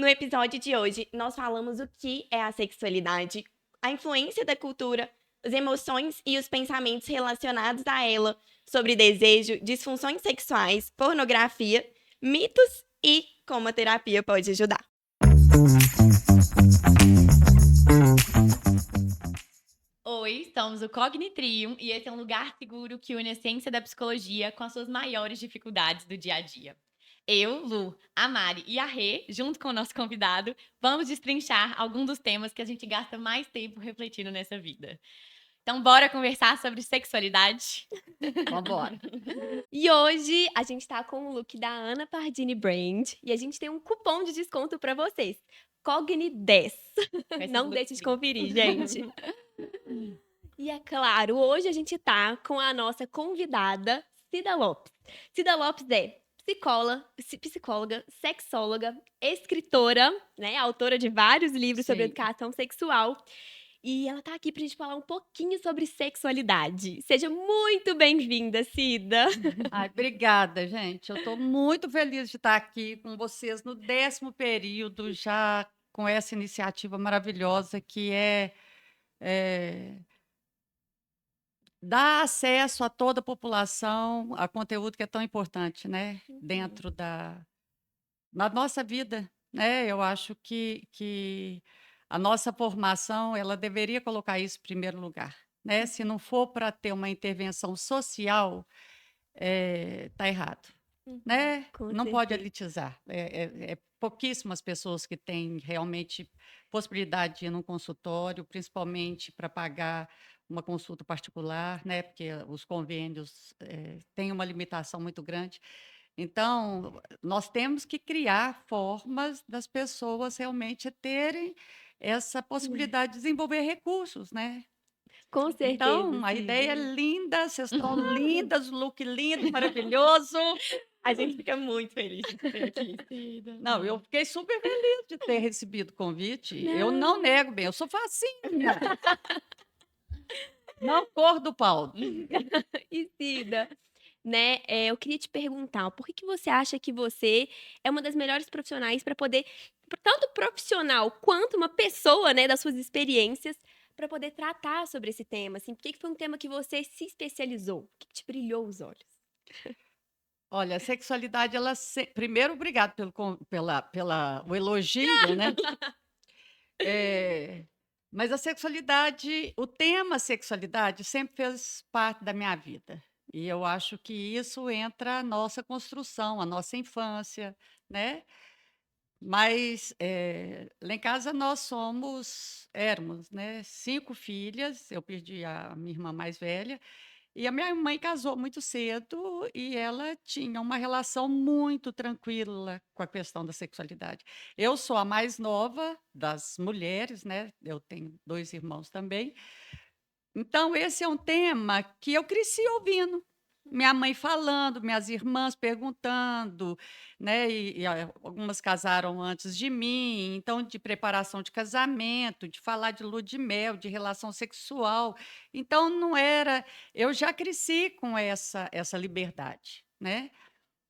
No episódio de hoje, nós falamos o que é a sexualidade, a influência da cultura, as emoções e os pensamentos relacionados a ela, sobre desejo, disfunções sexuais, pornografia, mitos e como a terapia pode ajudar. Oi, somos o Cognitrium e esse é um lugar seguro que une a ciência da psicologia com as suas maiores dificuldades do dia a dia. Eu, Lu, a Mari e a Rê, junto com o nosso convidado, vamos destrinchar alguns dos temas que a gente gasta mais tempo refletindo nessa vida. Então, bora conversar sobre sexualidade? Vambora. E hoje a gente tá com o look da Ana Pardini Brand e a gente tem um cupom de desconto pra vocês. Cogni10. Com esses Não looks deixe de lindos. conferir, gente. E é claro, hoje a gente tá com a nossa convidada, Cida Lopes. Cida Lopes é psicóloga, sexóloga, escritora, né, autora de vários livros sobre Sim. educação sexual. E ela tá aqui pra gente falar um pouquinho sobre sexualidade. Seja muito bem-vinda, Cida. Ai, obrigada, gente. Eu estou muito feliz de estar aqui com vocês no 10º período, já com essa iniciativa maravilhosa que é dar acesso a toda a população a conteúdo que é tão importante, né, dentro da nossa vida, né. Eu acho que a nossa formação, ela deveria colocar isso em primeiro lugar, né. Se não for para ter uma intervenção social, tá errado, Uhum, né. com Não pode certeza. elitizar. É pouquíssimas pessoas que têm realmente possibilidade de ir num consultório, principalmente para pagar uma consulta particular, né, porque os convênios, têm uma limitação muito grande. Então, nós temos que criar formas das pessoas realmente terem essa possibilidade de desenvolver recursos, né. Com certeza, Então, a ideia é Cida. linda, vocês estão lindas, o look lindo, maravilhoso. A gente fica muito feliz de ter aqui, Cida. Não, eu fiquei super feliz de ter recebido o convite. Eu não Não. nego bem, eu sou facinha, não cor do pau. E Cida, né, eu queria te perguntar, por que você acha que você é uma das melhores profissionais para poder tanto profissional quanto uma pessoa, né, das suas experiências, para poder tratar sobre esse tema, assim, por que que foi um tema que você se especializou? O que que te brilhou os olhos? Olha, a sexualidade, ela primeiro, obrigado pela o elogio, né. Eh, mas a sexualidade, o tema sexualidade sempre fez parte da minha vida. E eu acho que isso entra a nossa construção, a nossa infância, né. Mas, lá em casa nós éramos, né, 5 filhas, eu perdi a minha irmã mais velha, e a minha mãe casou muito cedo e ela tinha uma relação muito tranquila com a questão da sexualidade. Eu sou a mais nova das mulheres, né, eu tenho 2 irmãos também, então esse é um tema que eu cresci ouvindo. Minha mãe falando, minhas irmãs perguntando, né, algumas casaram antes de mim, então de preparação de casamento, de falar de lua de mel, de relação sexual, então não era, eu já cresci com essa liberdade, né.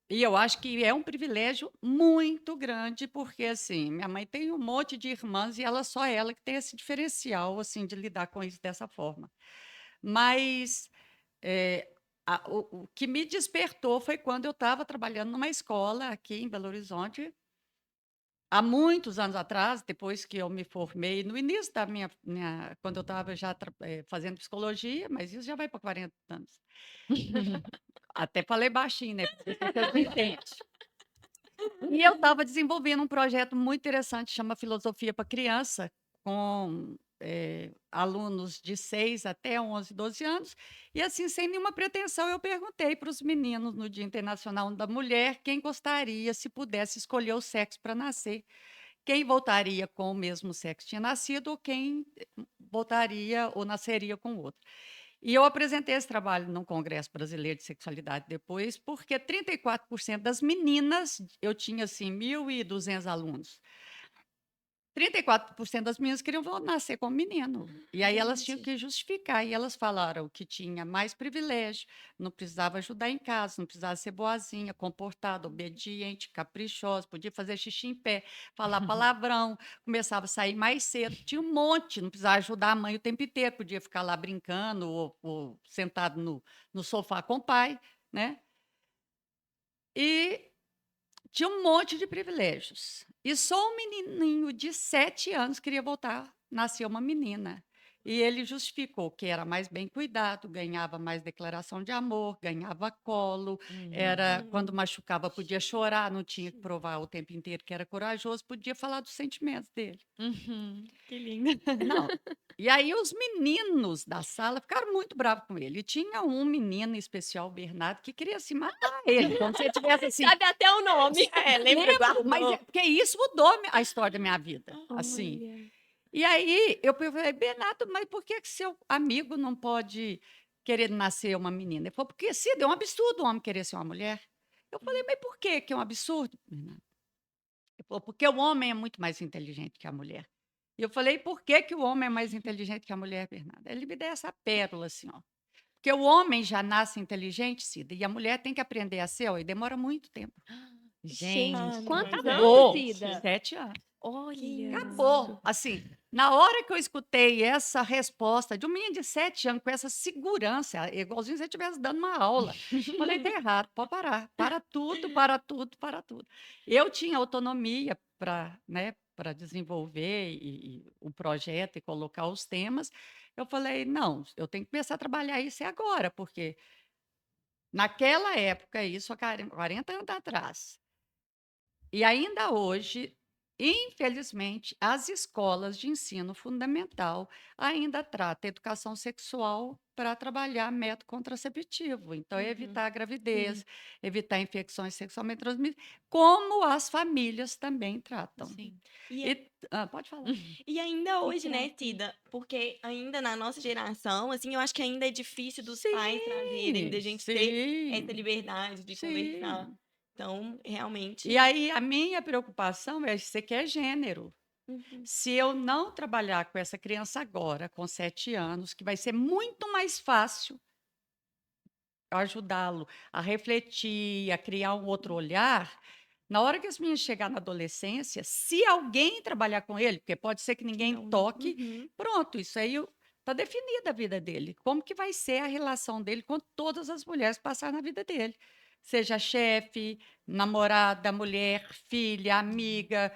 E eu acho que é um privilégio muito grande, porque, assim, minha mãe tem um monte de irmãs e ela que tem esse diferencial, assim, de lidar com isso dessa forma. Mas, eh, o que me despertou foi quando eu estava trabalhando numa escola aqui em Belo Horizonte, há muitos anos atrás, depois que eu me formei, no início da minha quando eu estava já fazendo psicologia, mas isso já vai para 40 anos. Até falei baixinho, né, porque vocês não entendem. E eu estava desenvolvendo um projeto muito interessante, chama Filosofia para Criança, com, alunos de 6 até 11, 12 anos, e assim, sem nenhuma pretensão, eu perguntei para os meninos no Dia Internacional da Mulher, quem gostaria, se pudesse escolher o sexo para nascer, quem voltaria com o mesmo sexo que tinha nascido ou quem voltaria ou nasceria com o outro. E eu apresentei esse trabalho num congresso brasileiro de sexualidade depois, porque 34% das meninas, eu tinha assim 1.200 alunos. 34% das meninas queriam nascer como menino. E aí elas tinham Gente. que justificar. E elas falaram que tinha mais privilégio, não precisava ajudar em casa, não precisava ser boazinha, comportada, obediente, caprichosa, podia fazer xixi em pé, falar palavrão, começava a sair mais cedo. Tinha um monte, não precisava ajudar a mãe o tempo inteiro, podia ficar lá brincando ou sentado no sofá com o pai, né? E tinha um monte de privilégios. E só um menininho de 7 anos queria voltar, nasceu uma menina. E ele justificou que era mais bem cuidado, ganhava mais declaração de amor, ganhava colo, era quando machucava podia chorar, não tinha que provar o tempo inteiro que era corajoso, podia falar dos sentimentos dele. Uhum. Que lindo. Não. E aí os meninos da sala ficaram muito bravos com ele. E tinha um menino em especial, o Bernardo, que queria se matar ele, como se ele tivesse assim. Sabe até o nome. Lembro, mas é porque isso mudou a história da minha vida, assim. Olha. E aí eu falei: "Bernardo, mas por que que seu amigo não pode querer nascer uma menina?" Ele falou: "Porque Cida, é um absurdo o homem querer ser uma mulher." Eu falei: "Mas por que é um absurdo, Bernardo?" Ele falou: "Porque o homem é muito mais inteligente que a mulher." E eu falei: "Por que que o homem é mais inteligente que a mulher, Bernardo?" Ele me deu essa pérola assim, ó. Porque o homem já nasce inteligente, Cida, e a mulher tem que aprender a ser, ó, e demora muito tempo. Gente, Gente, quantos anos, Acabou. Cida? 7 anos. Olha Acabou. isso. Assim, na hora que eu escutei essa resposta de um menino de 7 anos, com essa segurança, igualzinho se ele estivesse dando uma aula, falei: "Tá errado, pode parar. Para tudo, para tudo, para tudo." Eu tinha autonomia para, né, para desenvolver o projeto e colocar os temas. Eu falei: "Não, eu tenho que começar a trabalhar isso agora, porque naquela época, isso há 40 anos atrás, e ainda hoje, infelizmente, as escolas de ensino fundamental ainda tratam educação sexual para trabalhar método contraceptivo. Então, é evitar a Sim. gravidez, evitar infecções sexualmente transmissíveis, como as famílias também tratam. Sim. E, Pode falar. e ainda Que hoje, né, graça. Cida? Porque ainda na nossa geração, assim, eu acho que ainda é difícil dos pais trazerem, Sim, da gente ter essa sim, liberdade de conversar. sim. Então, E realmente. aí, a minha preocupação é você quer gênero. Uhum. Se eu não trabalhar com essa criança agora, com 7 anos, que vai ser muito mais fácil ajudá-lo a refletir, a criar um outro olhar, na hora que esse menino chegar na adolescência, se alguém trabalhar com ele, porque pode ser que ninguém Não. toque, Uhum. pronto, isso aí está definida a vida dele. Como que vai ser a relação dele com todas as mulheres que passaram na vida dele? Seja chefe, namorada, mulher, filha, amiga,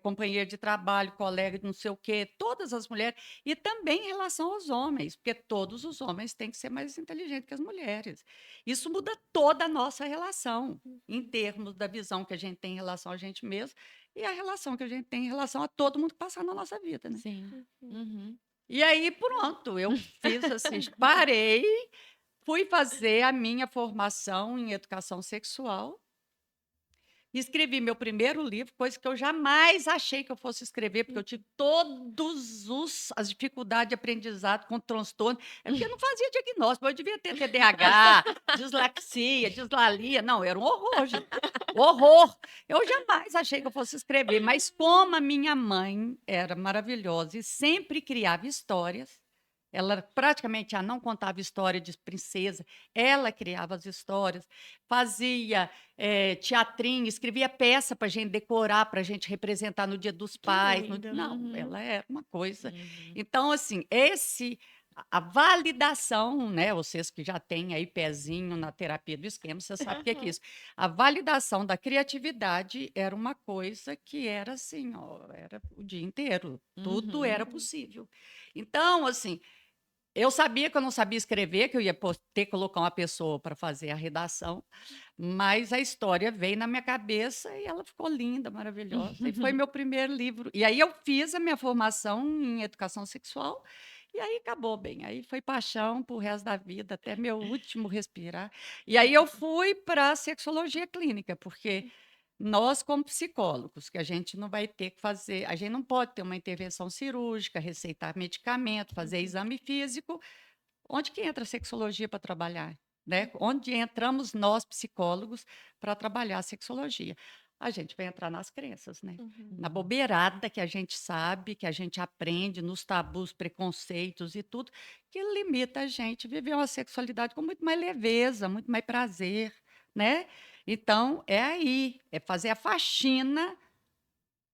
companheira de trabalho, colega de não sei o quê, todas as mulheres. E também em relação aos homens, porque todos os homens têm que ser mais inteligentes que as mulheres. Isso muda toda a nossa relação, em termos da visão que a gente tem em relação a gente mesmo e a relação que a gente tem em relação a todo mundo que passar na nossa vida, né? Sim. Uhum. E aí, pronto, eu fiz assim, parei, fui fazer a minha formação em educação sexual. Escrevi meu primeiro livro, coisa que eu jamais achei que eu fosse escrever, porque eu tive todos as dificuldades de aprendizado com transtorno. É porque eu não fazia diagnóstico, eu devia ter TDAH, dislexia, dislalia. Não, era um horror, gente. Horror! Eu jamais achei que eu fosse escrever, mas como a minha mãe era maravilhosa e sempre criava histórias, ela praticamente já não contava história de princesa, ela criava as histórias, fazia teatrinho, escrevia peça para a gente decorar, para a gente representar no Dia dos Pais. lindo. Não, Uhum. ela era uma coisa. Uhum. Então, assim, a validação, né? Vocês que já têm aí pezinho na terapia do esquema, você sabe o que é isso. A validação da criatividade era uma coisa que era assim, ó, era o dia inteiro. Tudo era Uhum. possível. Então, assim, eu sabia que eu não sabia escrever, que eu ia ter que colocar uma pessoa para fazer a redação, mas a história veio na minha cabeça e ela ficou linda, maravilhosa. E foi meu primeiro livro. E aí eu fiz a minha formação em educação sexual, e aí acabou bem. Aí foi paixão pro resto da vida, até meu último respirar. E aí eu fui para a sexologia clínica, porque nós, como psicólogos, que a gente não vai ter que fazer, a gente não pode ter uma intervenção cirúrgica, receitar medicamento, fazer exame físico. Onde que entra a sexologia para trabalhar? Né? Onde entramos nós, psicólogos, para trabalhar a sexologia? a gente vai entrar nas crenças, né? Uhum. Na bobeirada que a gente sabe, que a gente aprende, nos tabus, preconceitos e tudo, que limita a gente a viver uma sexualidade com muito mais leveza, muito mais prazer, né? Então, é aí, é fazer a faxina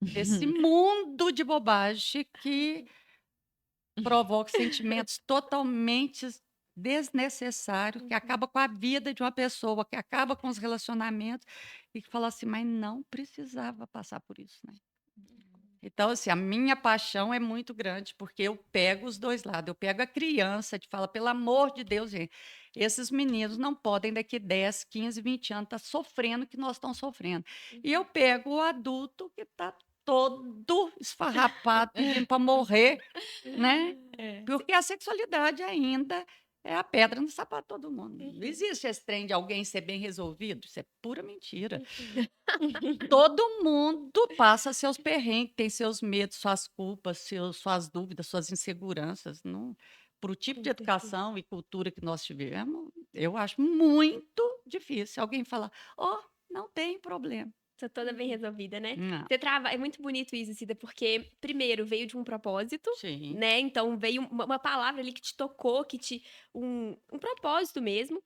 desse mundo de bobagem que provoca sentimentos totalmente desnecessários, que Uhum. acaba com a vida de uma pessoa, que acaba com os relacionamentos, e que fala assim, mas não precisava passar por isso, né? Então, assim, a minha paixão é muito grande, porque eu pego os dois lados. Eu pego a criança que fala, pelo amor de Deus, gente, esses meninos não podem daqui 10, 15, 20 anos estar sofrendo o que nós estamos sofrendo. E eu pego o adulto que está todo esfarrapado, pedindo para morrer, né? É. Porque a sexualidade ainda é a pedra no sapato de todo mundo. Não Uhum. existe esse trem de alguém ser bem resolvido. Isso é pura mentira. Uhum. Todo mundo passa seus perrengues, tem seus medos, suas culpas, suas dúvidas, suas inseguranças. Para o tipo Com de certeza. educação e cultura que nós tivemos, eu acho muito difícil alguém falar, ó, não tem problema. Sou toda bem resolvida, né? Não. É muito bonito isso, Cida, porque, primeiro, veio de um propósito, Sim, né? Então, veio uma palavra ali que te tocou, um propósito mesmo.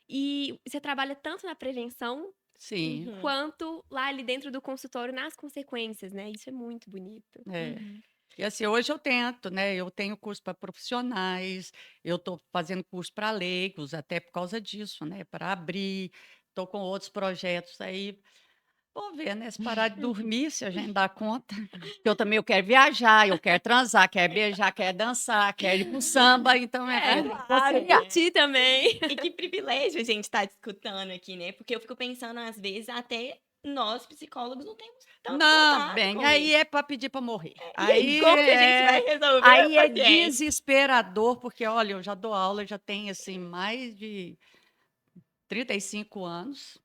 E você trabalha tanto na prevenção, sim. Uhum. quanto lá ali dentro do consultório nas consequências, né? Isso é muito bonito. É. Uhum. E assim, hoje eu tento, né? Eu tenho curso para profissionais, eu estou fazendo curso para leigos, até por causa disso, né? Para abrir, estou com outros projetos aí. Vamos ver, né? Se parar de dormir, se a gente dá conta. Porque eu quero viajar, eu quero transar, quero beijar, quero dançar, quero ir pro samba, então É, tem que claro, conciliar. curtir também. E que privilégio a gente estar discutindo aqui, né? Porque eu fico pensando, às vezes, até nós, psicólogos, não temos tanto Não, contato bem, com aí isso. é para pedir para morrer. E Aí como que a gente vai resolver aí o é paciente? desesperador, porque olha, eu já dou aula, já tenho assim mais de 35 anos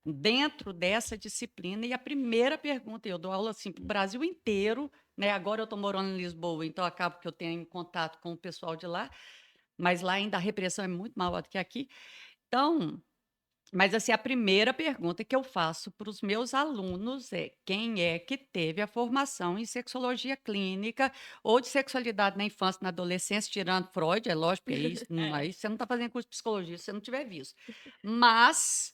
dentro dessa disciplina. E a primeira pergunta, eu dou aula assim para o Brasil inteiro, né? Agora eu estou morando em Lisboa, então acabo que eu tenho contato com o pessoal de lá, mas lá ainda a repressão é muito maior do que aqui. Então, mas assim, a primeira pergunta que eu faço para os meus alunos é: quem é que teve a formação em sexologia clínica ou de sexualidade na infância, na adolescência, tirando Freud, é lógico, porque isso, aí você não está fazendo curso de psicologia se você não tiver visto. Mas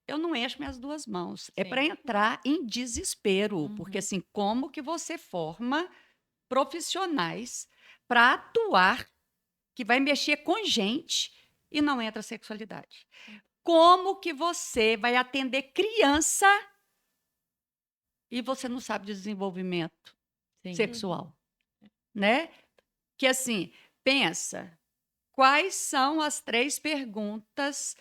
eu não encho minhas duas mãos. É para Sim. entrar em desespero, porque Uhum. assim, como que você forma profissionais para atuar que vai mexer com gente e não entra sexualidade? Como que você vai atender criança e você não sabe de desenvolvimento Sim. sexual, né? Que assim, pensa, quais são as 3 perguntas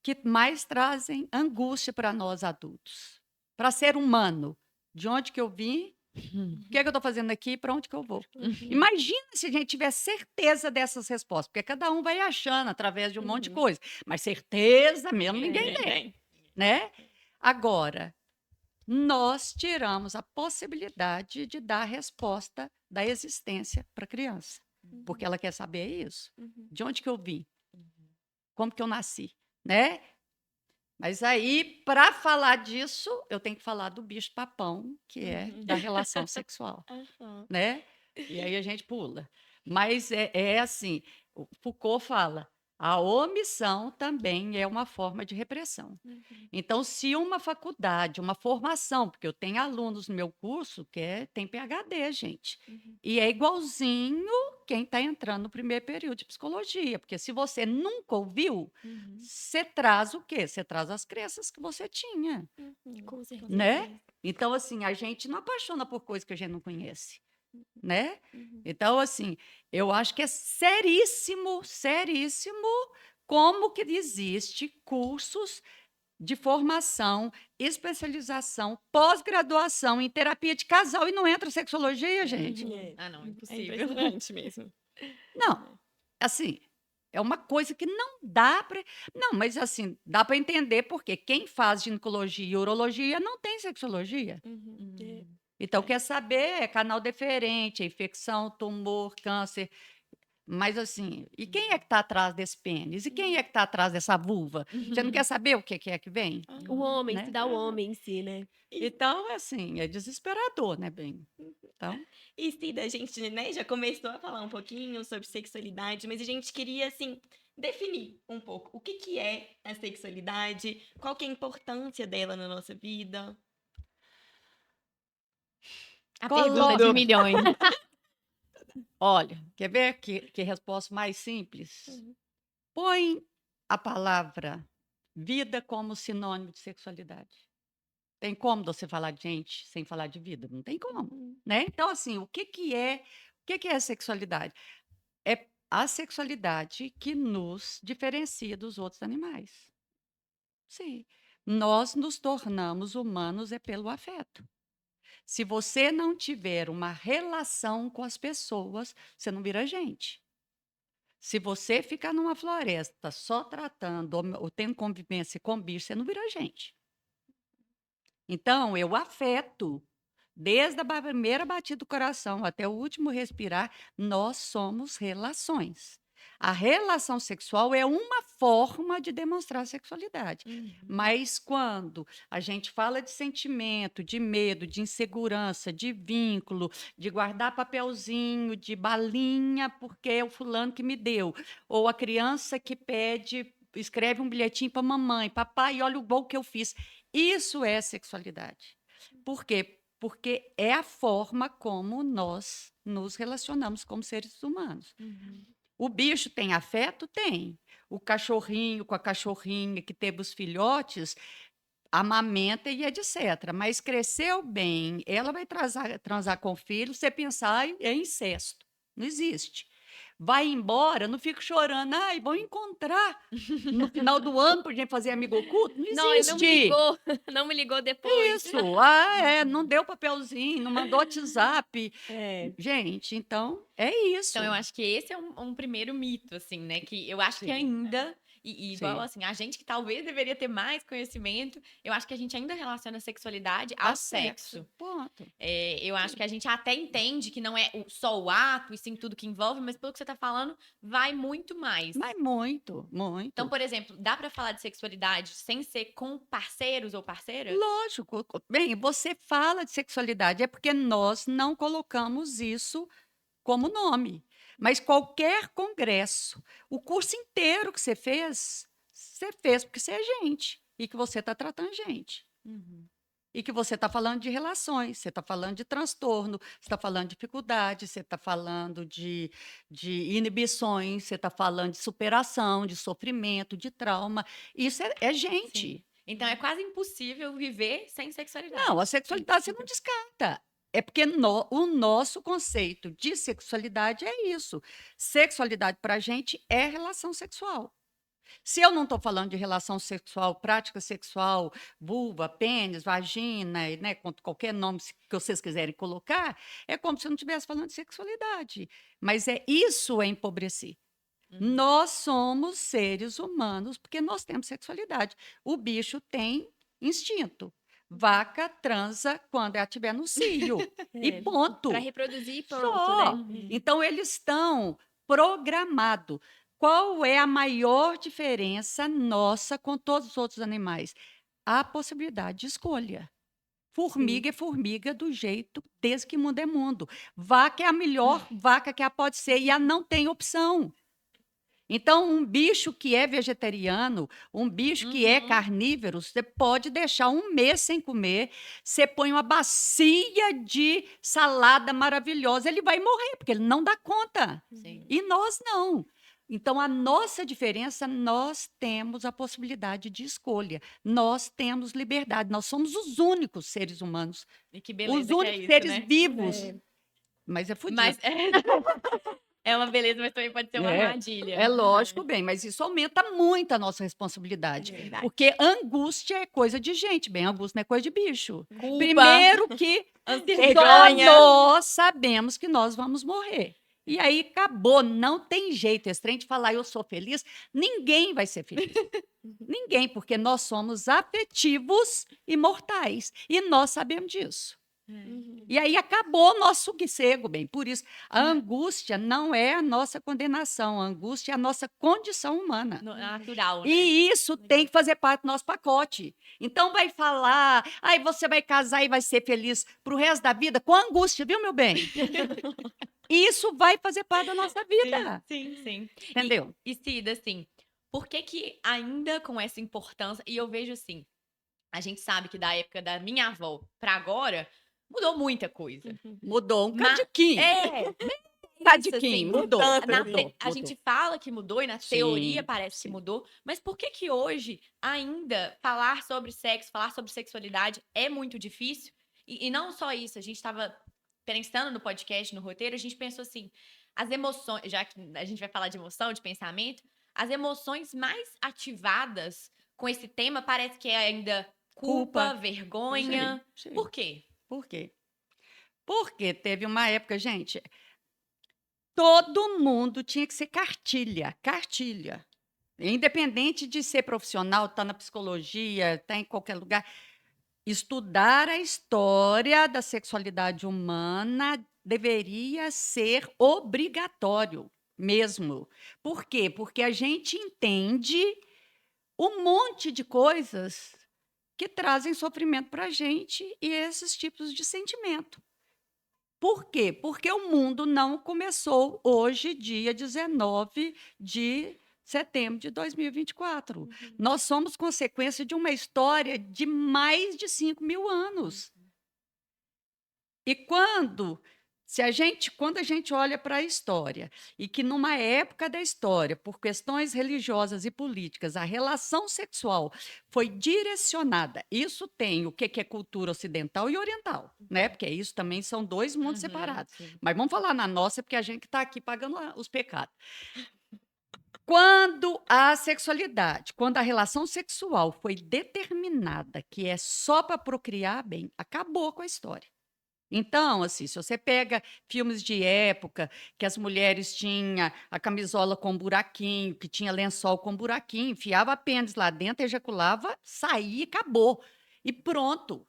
que mais trazem angústia para nós adultos? Para ser humano, de onde que eu vim? O que é que eu estou fazendo aqui? Para onde que eu vou? Imagina se a gente tiver certeza dessas respostas, porque cada um vai achando através de um monte de coisa, mas certeza mesmo ninguém tem, né? Agora, nós tiramos a possibilidade de dar a resposta da existência para a criança, porque ela quer saber isso. De onde que eu vim? Como que eu nasci, né? Mas aí, para falar disso, eu tenho que falar do bicho-papão, que é da relação sexual, Aham. né? E aí a gente pula. Mas é assim, o Foucault fala, a omissão também é uma forma de repressão. Então, se uma faculdade, uma formação, porque eu tenho alunos no meu curso tem PhD, gente, e é igualzinho quem está entrando no primeiro período de psicologia, porque se você nunca ouviu, você traz o quê? Você traz as crenças que você tinha, Com certeza. né? Então, assim, a gente não apaixona por coisas que a gente não conhece, né? Então, assim, eu acho que é seríssimo, seríssimo como que existe cursos de formação, especialização, pós-graduação em terapia de casal e não entra sexologia, gente. Ah, não, É impossível. impressionante mesmo. Não, assim, é uma coisa que não dá para. Não, mas assim, dá para entender porque quem faz ginecologia e urologia não tem sexologia. Então, quer saber, é canal deferente, é infecção, tumor, câncer. Mas assim, e quem é que está atrás desse pênis? E quem é que está atrás dessa vulva? Você não quer saber o que é que vem? O homem, Né? estudar o homem em si, né? Então, assim, é desesperador, né, bem? Então, E Cida, a gente, né, já começou a falar um pouquinho sobre sexualidade, mas a gente queria, assim, definir um pouco o que que é a sexualidade, qual que é a importância dela na nossa vida. A pergunta de coloca. milhões. Olha, quer ver que resposta mais simples? Uhum. Põe a palavra vida como sinônimo de sexualidade. Tem como você falar de gente sem falar de vida? Não tem como, Uhum. né? Então, assim, o que que é a sexualidade? É a sexualidade que nos diferencia dos outros animais. Sim. Nós nos tornamos humanos é pelo afeto. Se você não tiver uma relação com as pessoas, você não vira gente. Se você ficar numa floresta só tratando ou tendo convivência com bicho, você não vira gente. Então, eu afeto, desde a primeira batida do coração até o último respirar, nós somos relações. A relação sexual é uma forma de demonstrar sexualidade. Mas quando a gente fala de sentimento, de medo, de insegurança, de vínculo, de guardar papelzinho, de balinha, porque é o fulano que me deu, ou a criança que pede, escreve um bilhetinho para mamãe, papai, olha o gol que eu fiz. Isso é sexualidade. Por quê? Porque é a forma como nós nos relacionamos como seres humanos. O bicho tem afeto? Tem. O cachorrinho com a cachorrinha que teve os filhotes, amamenta e etc. Mas cresceu bem, ela vai transar com o filho, você pensar, "Ai, é incesto. Não existe. Vai embora, não fica chorando, ai, vão encontrar no final do ano para gente fazer amigo oculto. Não Não, ele não me existe. ligou. Não me ligou depois. Isso, não deu papelzinho, não mandou WhatsApp. É. Gente, então é isso. Então, eu acho que esse é um primeiro mito, assim, né? Que eu acho que Sim. ainda, e igual Sim. assim, a gente que talvez deveria ter mais conhecimento, eu acho que a gente ainda relaciona a sexualidade A ao sexo. Ponto. Eu acho que a gente até entende que não é só o ato, e sim tudo que envolve, mas pelo que você tá falando, vai muito mais. Mas muito, muito. Então, por exemplo, dá pra falar de sexualidade sem ser com parceiros ou parceiras? Lógico. Bem, você fala de sexualidade, é porque nós não colocamos isso como nome. Mas qualquer congresso, o curso inteiro que você fez porque você é gente e que você está tratando gente. E que você está falando de relações, você está falando de transtorno, você está falando de dificuldade, você está falando de inibições, você está falando de superação, de sofrimento, de trauma. Isso é gente. Sim. Então, é quase impossível viver sem sexualidade. Não, a sexualidade você não descarta. É porque o nosso conceito de sexualidade é isso. Sexualidade para a gente é relação sexual. Se eu não estou falando de relação sexual, prática sexual, vulva, pênis, vagina, né, com qualquer nome que vocês quiserem colocar, é como se eu não estivesse falando de sexualidade. Mas isso é empobrecer. Nós somos seres humanos porque nós temos sexualidade. O bicho tem instinto. Vaca transa quando ela estiver no cio. E É. ponto. Pra reproduzir e pronto, Só. né? Então, eles estão programados. Qual é a maior diferença nossa com todos os outros animais? A possibilidade de escolha. Formiga é formiga do jeito desde que mundo é mundo. Vaca é a melhor vaca que ela pode ser e ela não tem opção. Então, um bicho que é vegetariano, um bicho que é carnívoro, você pode deixar um mês sem comer, você põe uma bacia de salada maravilhosa, ele vai morrer, porque ele não dá conta. Sim. E nós não. Então, a nossa diferença, nós temos a possibilidade de escolha, nós temos liberdade, nós somos os únicos seres humanos, E que beleza os que é únicos isso, seres né? vivos. É. Mas é fodido. Mas é uma beleza, mas também pode ser uma armadilha. É lógico, bem, mas isso aumenta muito a nossa responsabilidade. É verdade. Porque angústia é coisa de gente, bem, angústia não é coisa de bicho. Culpa, Primeiro que só vergonha. nós sabemos que nós vamos morrer. E aí acabou, não tem jeito. Esse trem de falar eu sou feliz, ninguém vai ser feliz. Ninguém, porque nós somos afetivos e mortais. E nós sabemos disso. Uhum. E aí acabou o nosso sossego, bem. Por isso, a angústia não é a nossa condenação, a angústia é a nossa condição humana. Natural, né? E isso tem que fazer parte do nosso pacote. Então vai falar, aí você vai casar e vai ser feliz para o resto da vida com angústia, viu, meu bem? Isso vai fazer parte da nossa vida, Sim. entendeu? E Cida, assim, por que que ainda com essa importância, e eu vejo assim, a gente sabe que da época da minha avó pra agora, mudou muita coisa. Mudou um Mas, cadiquinho, isso, cadiquinho, assim, mudou, tanto, na assim. mudou, a mudou. gente fala que mudou e na teoria Sim, parece que sim. mudou, mas por que que hoje ainda falar sobre sexo, falar sobre sexualidade é muito difícil? E não só isso, a gente estava pensando no podcast, no roteiro, a gente pensou assim, as emoções, já que a gente vai falar de emoção, de pensamento, as emoções mais ativadas com esse tema parece que é ainda culpa, Culpa. vergonha. Sim. Por quê? Por quê? Porque teve uma época, gente, todo mundo tinha que ser cartilha. Independente de ser profissional, estar na psicologia, estar em qualquer lugar, estudar a história da sexualidade humana deveria ser obrigatório mesmo. Por quê? Porque a gente entende um monte de coisas que trazem sofrimento para a gente e esses tipos de sentimento. Por quê? Porque o mundo não começou hoje, dia 19 de setembro de 2024. Nós somos consequência de uma história de mais de 5.000 anos. E quando a gente olha para a história e que numa época da história, por questões religiosas e políticas, a relação sexual foi direcionada, isso tem o que é cultura ocidental e oriental, né? Porque isso também são dois mundos separados. Sim. Mas vamos falar na nossa, porque a gente está aqui pagando os pecados. Quando a relação sexual foi determinada que é só para procriar, bem, acabou com a história. Então, assim, se você pega filmes de época, que as mulheres tinham a camisola com buraquinho, que tinha lençol com buraquinho, enfiava pênis lá dentro, ejaculava, saía e acabou. E pronto.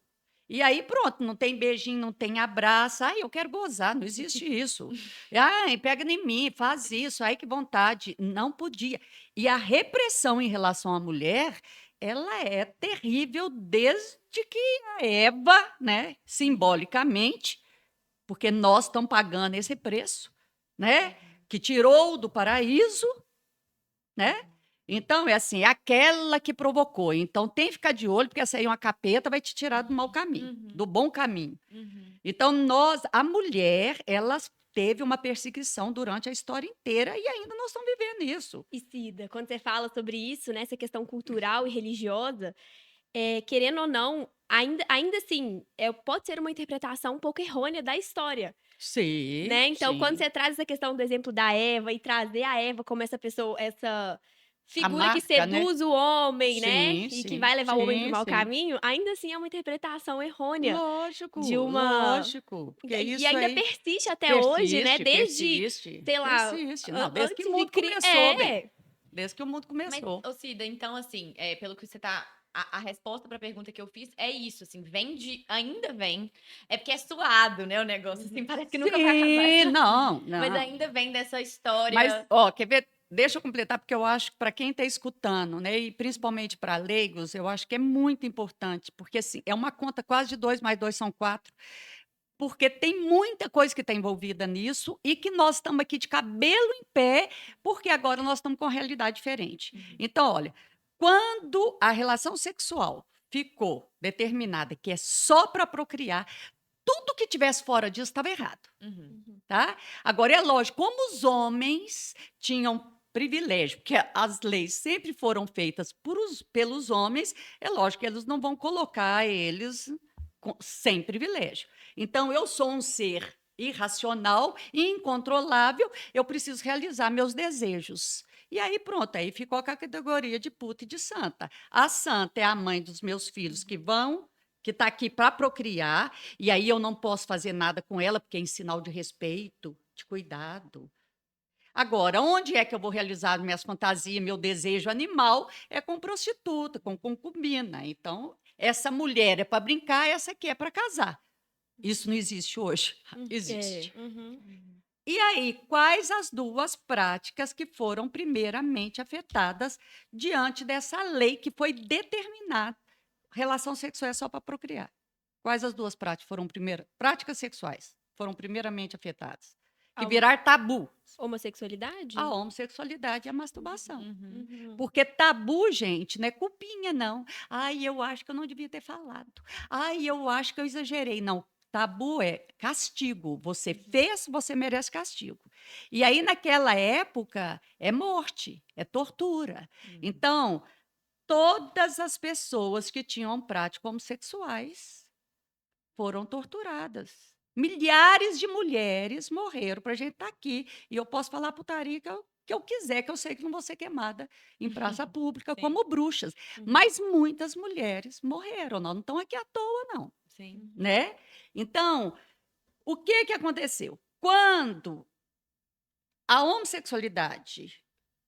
E aí, pronto, não tem beijinho, não tem abraço. Ai, eu quero gozar, não existe isso. Ai, pega em mim, faz isso, ai, que vontade. Não podia. E a repressão em relação à mulher, ela é terrível desde que a Eva, né, simbolicamente, porque nós estamos pagando esse preço, né, que tirou do paraíso, né? Então, é assim, é aquela que provocou. Então, tem que ficar de olho, porque essa aí é uma capeta, vai te tirar do mau caminho, do bom caminho. Então, a mulher, ela teve uma perseguição durante a história inteira e ainda nós estamos vivendo isso. E Cida, quando você fala sobre isso, né, essa questão cultural e religiosa, querendo ou não, ainda assim, pode ser uma interpretação um pouco errônea da história, Sim, né? Então, quando sim. você traz essa questão do exemplo da Eva e trazer a Eva como essa pessoa, essa figura que marca, né? seduz o homem, né? Sim, E que sim, vai levar o homem para o sim, mau sim. caminho, ainda assim é uma interpretação errônea Lógico, de uma. lógico. Porque E isso ainda aí persiste até hoje, né? Desde, persiste. sei lá, Não, desde que antes o de mundo criar. começou, bem. Desde que o mundo Mas, começou. ô Cida, então, assim, pelo que você tá. A resposta pra pergunta que eu fiz é isso, assim, ainda vem. É porque é suado, né, o negócio, assim, parece que nunca vai Sim, acabar. não, Mas não. ainda vem dessa Mas, história. ó, quer ver? Deixa eu completar, porque eu acho que para quem está escutando, né, e principalmente para leigos, eu acho que é muito importante, porque assim, é uma conta quase de 2 mais 2 são 4, porque tem muita coisa que está envolvida nisso e que nós estamos aqui de cabelo em pé, porque agora nós estamos com uma realidade diferente. Então, olha, quando a relação sexual ficou determinada que é só para procriar, tudo que tivesse fora disso estava errado. Tá? Agora, é lógico, como os homens tinham privilégio, porque as leis sempre foram feitas pelos homens, é lógico que eles não vão colocar eles sem privilégio. Então, eu sou um ser irracional e incontrolável, eu preciso realizar meus desejos. E aí, pronto, aí ficou com a categoria de puta e de santa. A santa é a mãe dos meus filhos que está aqui para procriar, e aí eu não posso fazer nada com ela, porque é em sinal de respeito, de cuidado. Agora, onde é que eu vou realizar minhas fantasias, meu desejo animal? É com prostituta, com concubina. Então, essa mulher é para brincar, essa aqui é para casar. Isso não existe hoje? Hum, Existe. Uhum. E aí, quais as duas práticas que foram primeiramente afetadas diante dessa lei que foi determinada? Relação sexual é só para procriar. Quais as duas práticas sexuais foram primeiramente afetadas? Que A viraram tabu. homossexualidade? A homossexualidade e a masturbação. Uhum. Uhum. Porque tabu, gente, não é culpinha, não. Ai, eu acho que eu não devia ter falado. Ai, eu acho que eu exagerei. Não. Tabu é castigo. Você fez, você merece castigo. E aí, naquela época, é morte, é tortura. Então, todas as pessoas que tinham práticas homossexuais foram torturadas. Milhares de mulheres morreram para a gente estar aqui. E eu posso falar putaria que eu quiser, que eu sei que não vou ser queimada em praça pública Sim. como bruxas. Uhum. Mas muitas mulheres morreram, não estão aqui à toa, não. Sim. Né? Então, o que aconteceu? Quando a homossexualidade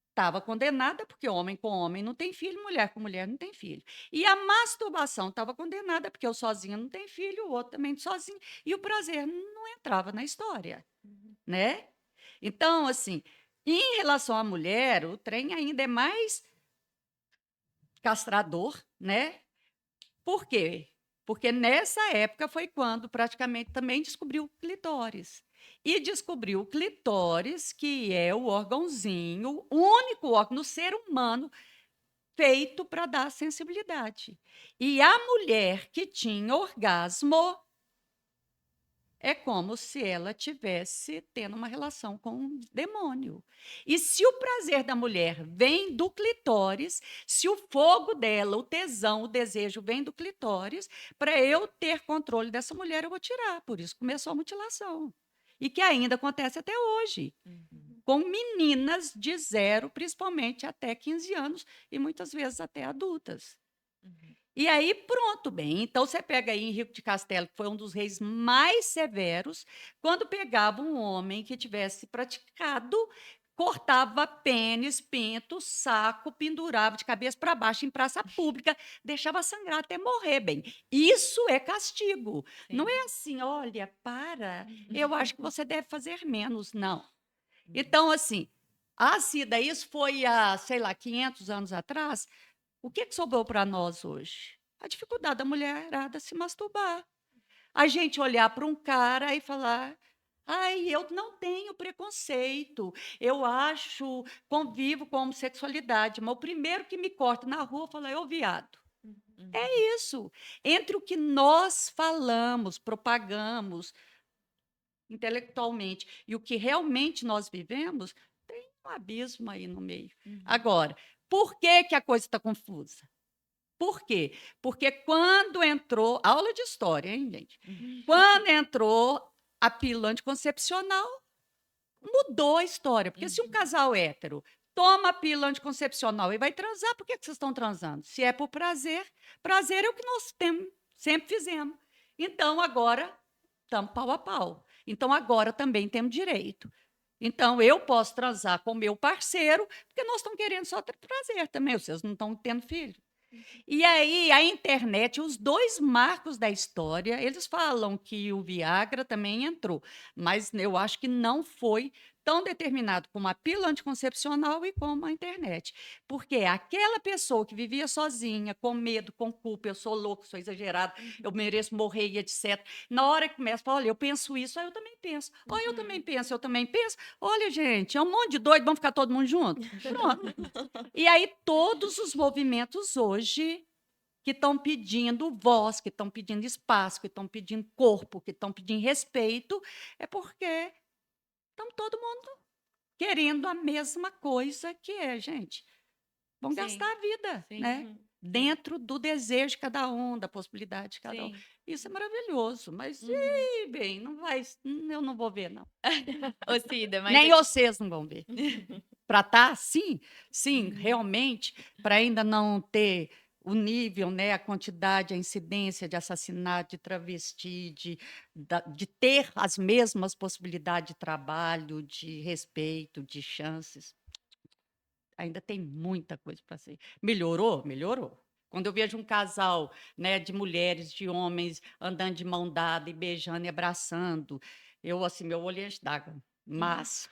estava condenada, porque homem com homem não tem filho, mulher com mulher não tem filho. E a masturbação estava condenada, porque eu sozinha não tem filho, o outro também sozinho. E o prazer não entrava na história, né? Então, assim, em relação à mulher, o trem ainda é mais castrador, né? Por quê? Porque nessa época foi quando praticamente também descobriu o clitóris. E descobriu o clitóris, que é o órgãozinho, o único órgão no ser humano feito para dar sensibilidade. E a mulher que tinha orgasmo é como se ela tivesse tendo uma relação com um demônio. E se o prazer da mulher vem do clitóris, se o fogo dela, o tesão, o desejo vem do clitóris, para eu ter controle dessa mulher, eu vou tirar. Por isso começou a mutilação. E que ainda acontece até hoje, com meninas de 0, principalmente até 15 anos, e muitas vezes até adultas. E aí, pronto, bem. Então, você pega aí Henrique de Castelo, que foi um dos reis mais severos, quando pegava um homem que tivesse praticado, cortava pênis, pinto, saco, pendurava de cabeça para baixo em praça pública, deixava sangrar até morrer, bem. Isso é castigo. Não é assim, olha, para, eu acho que você deve fazer menos. Não. Então, assim, a Cida, isso foi há, sei lá, 500 anos atrás. O que sobrou para nós hoje? A dificuldade da mulherada se masturbar. A gente olhar para um cara e falar: ai, eu não tenho preconceito, eu acho, convivo com homossexualidade, mas o primeiro que me corta na rua fala: ô viado. É isso. Entre o que nós falamos, propagamos intelectualmente e o que realmente nós vivemos, tem um abismo aí no meio. Agora, por que a coisa está confusa? Por quê? Porque quando entrou, aula de história, hein, gente? Quando entrou a pílula anticoncepcional, mudou a história. Porque se um casal hétero toma a pílula anticoncepcional e vai transar, por que vocês estão transando? Se é por prazer, prazer é o que nós sempre fizemos. Então, agora, estamos pau a pau. Então, agora também temos direito. Então, eu posso transar com o meu parceiro, porque nós estamos querendo só ter prazer também, vocês não estão tendo filho. E aí, a internet, os dois marcos da história, eles falam que o Viagra também entrou, mas eu acho que não foi tão determinado como a pílula anticoncepcional e como a internet. Porque aquela pessoa que vivia sozinha, com medo, com culpa, eu sou louco, sou exagerado, eu mereço morrer e etc. Na hora que começa a falar, olha, eu penso isso, aí eu também penso. Olha, eu também penso, eu também penso. Olha, gente, é um monte de doido, vamos ficar todo mundo junto? Pronto. E aí, todos os movimentos hoje que estão pedindo voz, que estão pedindo espaço, que estão pedindo corpo, que estão pedindo respeito, é porque estão todo mundo querendo a mesma coisa que é, gente. Vão Sim, gastar a vida, sim. né? Dentro do desejo de cada um, da possibilidade de cada um. Sim. Isso é maravilhoso, mas, bem, não vai, eu não vou ver, não. Ô, Cida, mas Nem aqui- vocês não vão ver. Para estar sim, realmente, para ainda não ter o nível, né, a quantidade, a incidência de assassinato, de travesti, de ter as mesmas possibilidades de trabalho, de respeito, de chances. Ainda tem muita coisa para ser. Melhorou? Melhorou. Quando eu vejo um casal, né, de mulheres, de homens, andando de mão dada e beijando e abraçando, eu, assim, meu olho enche d'água. Mas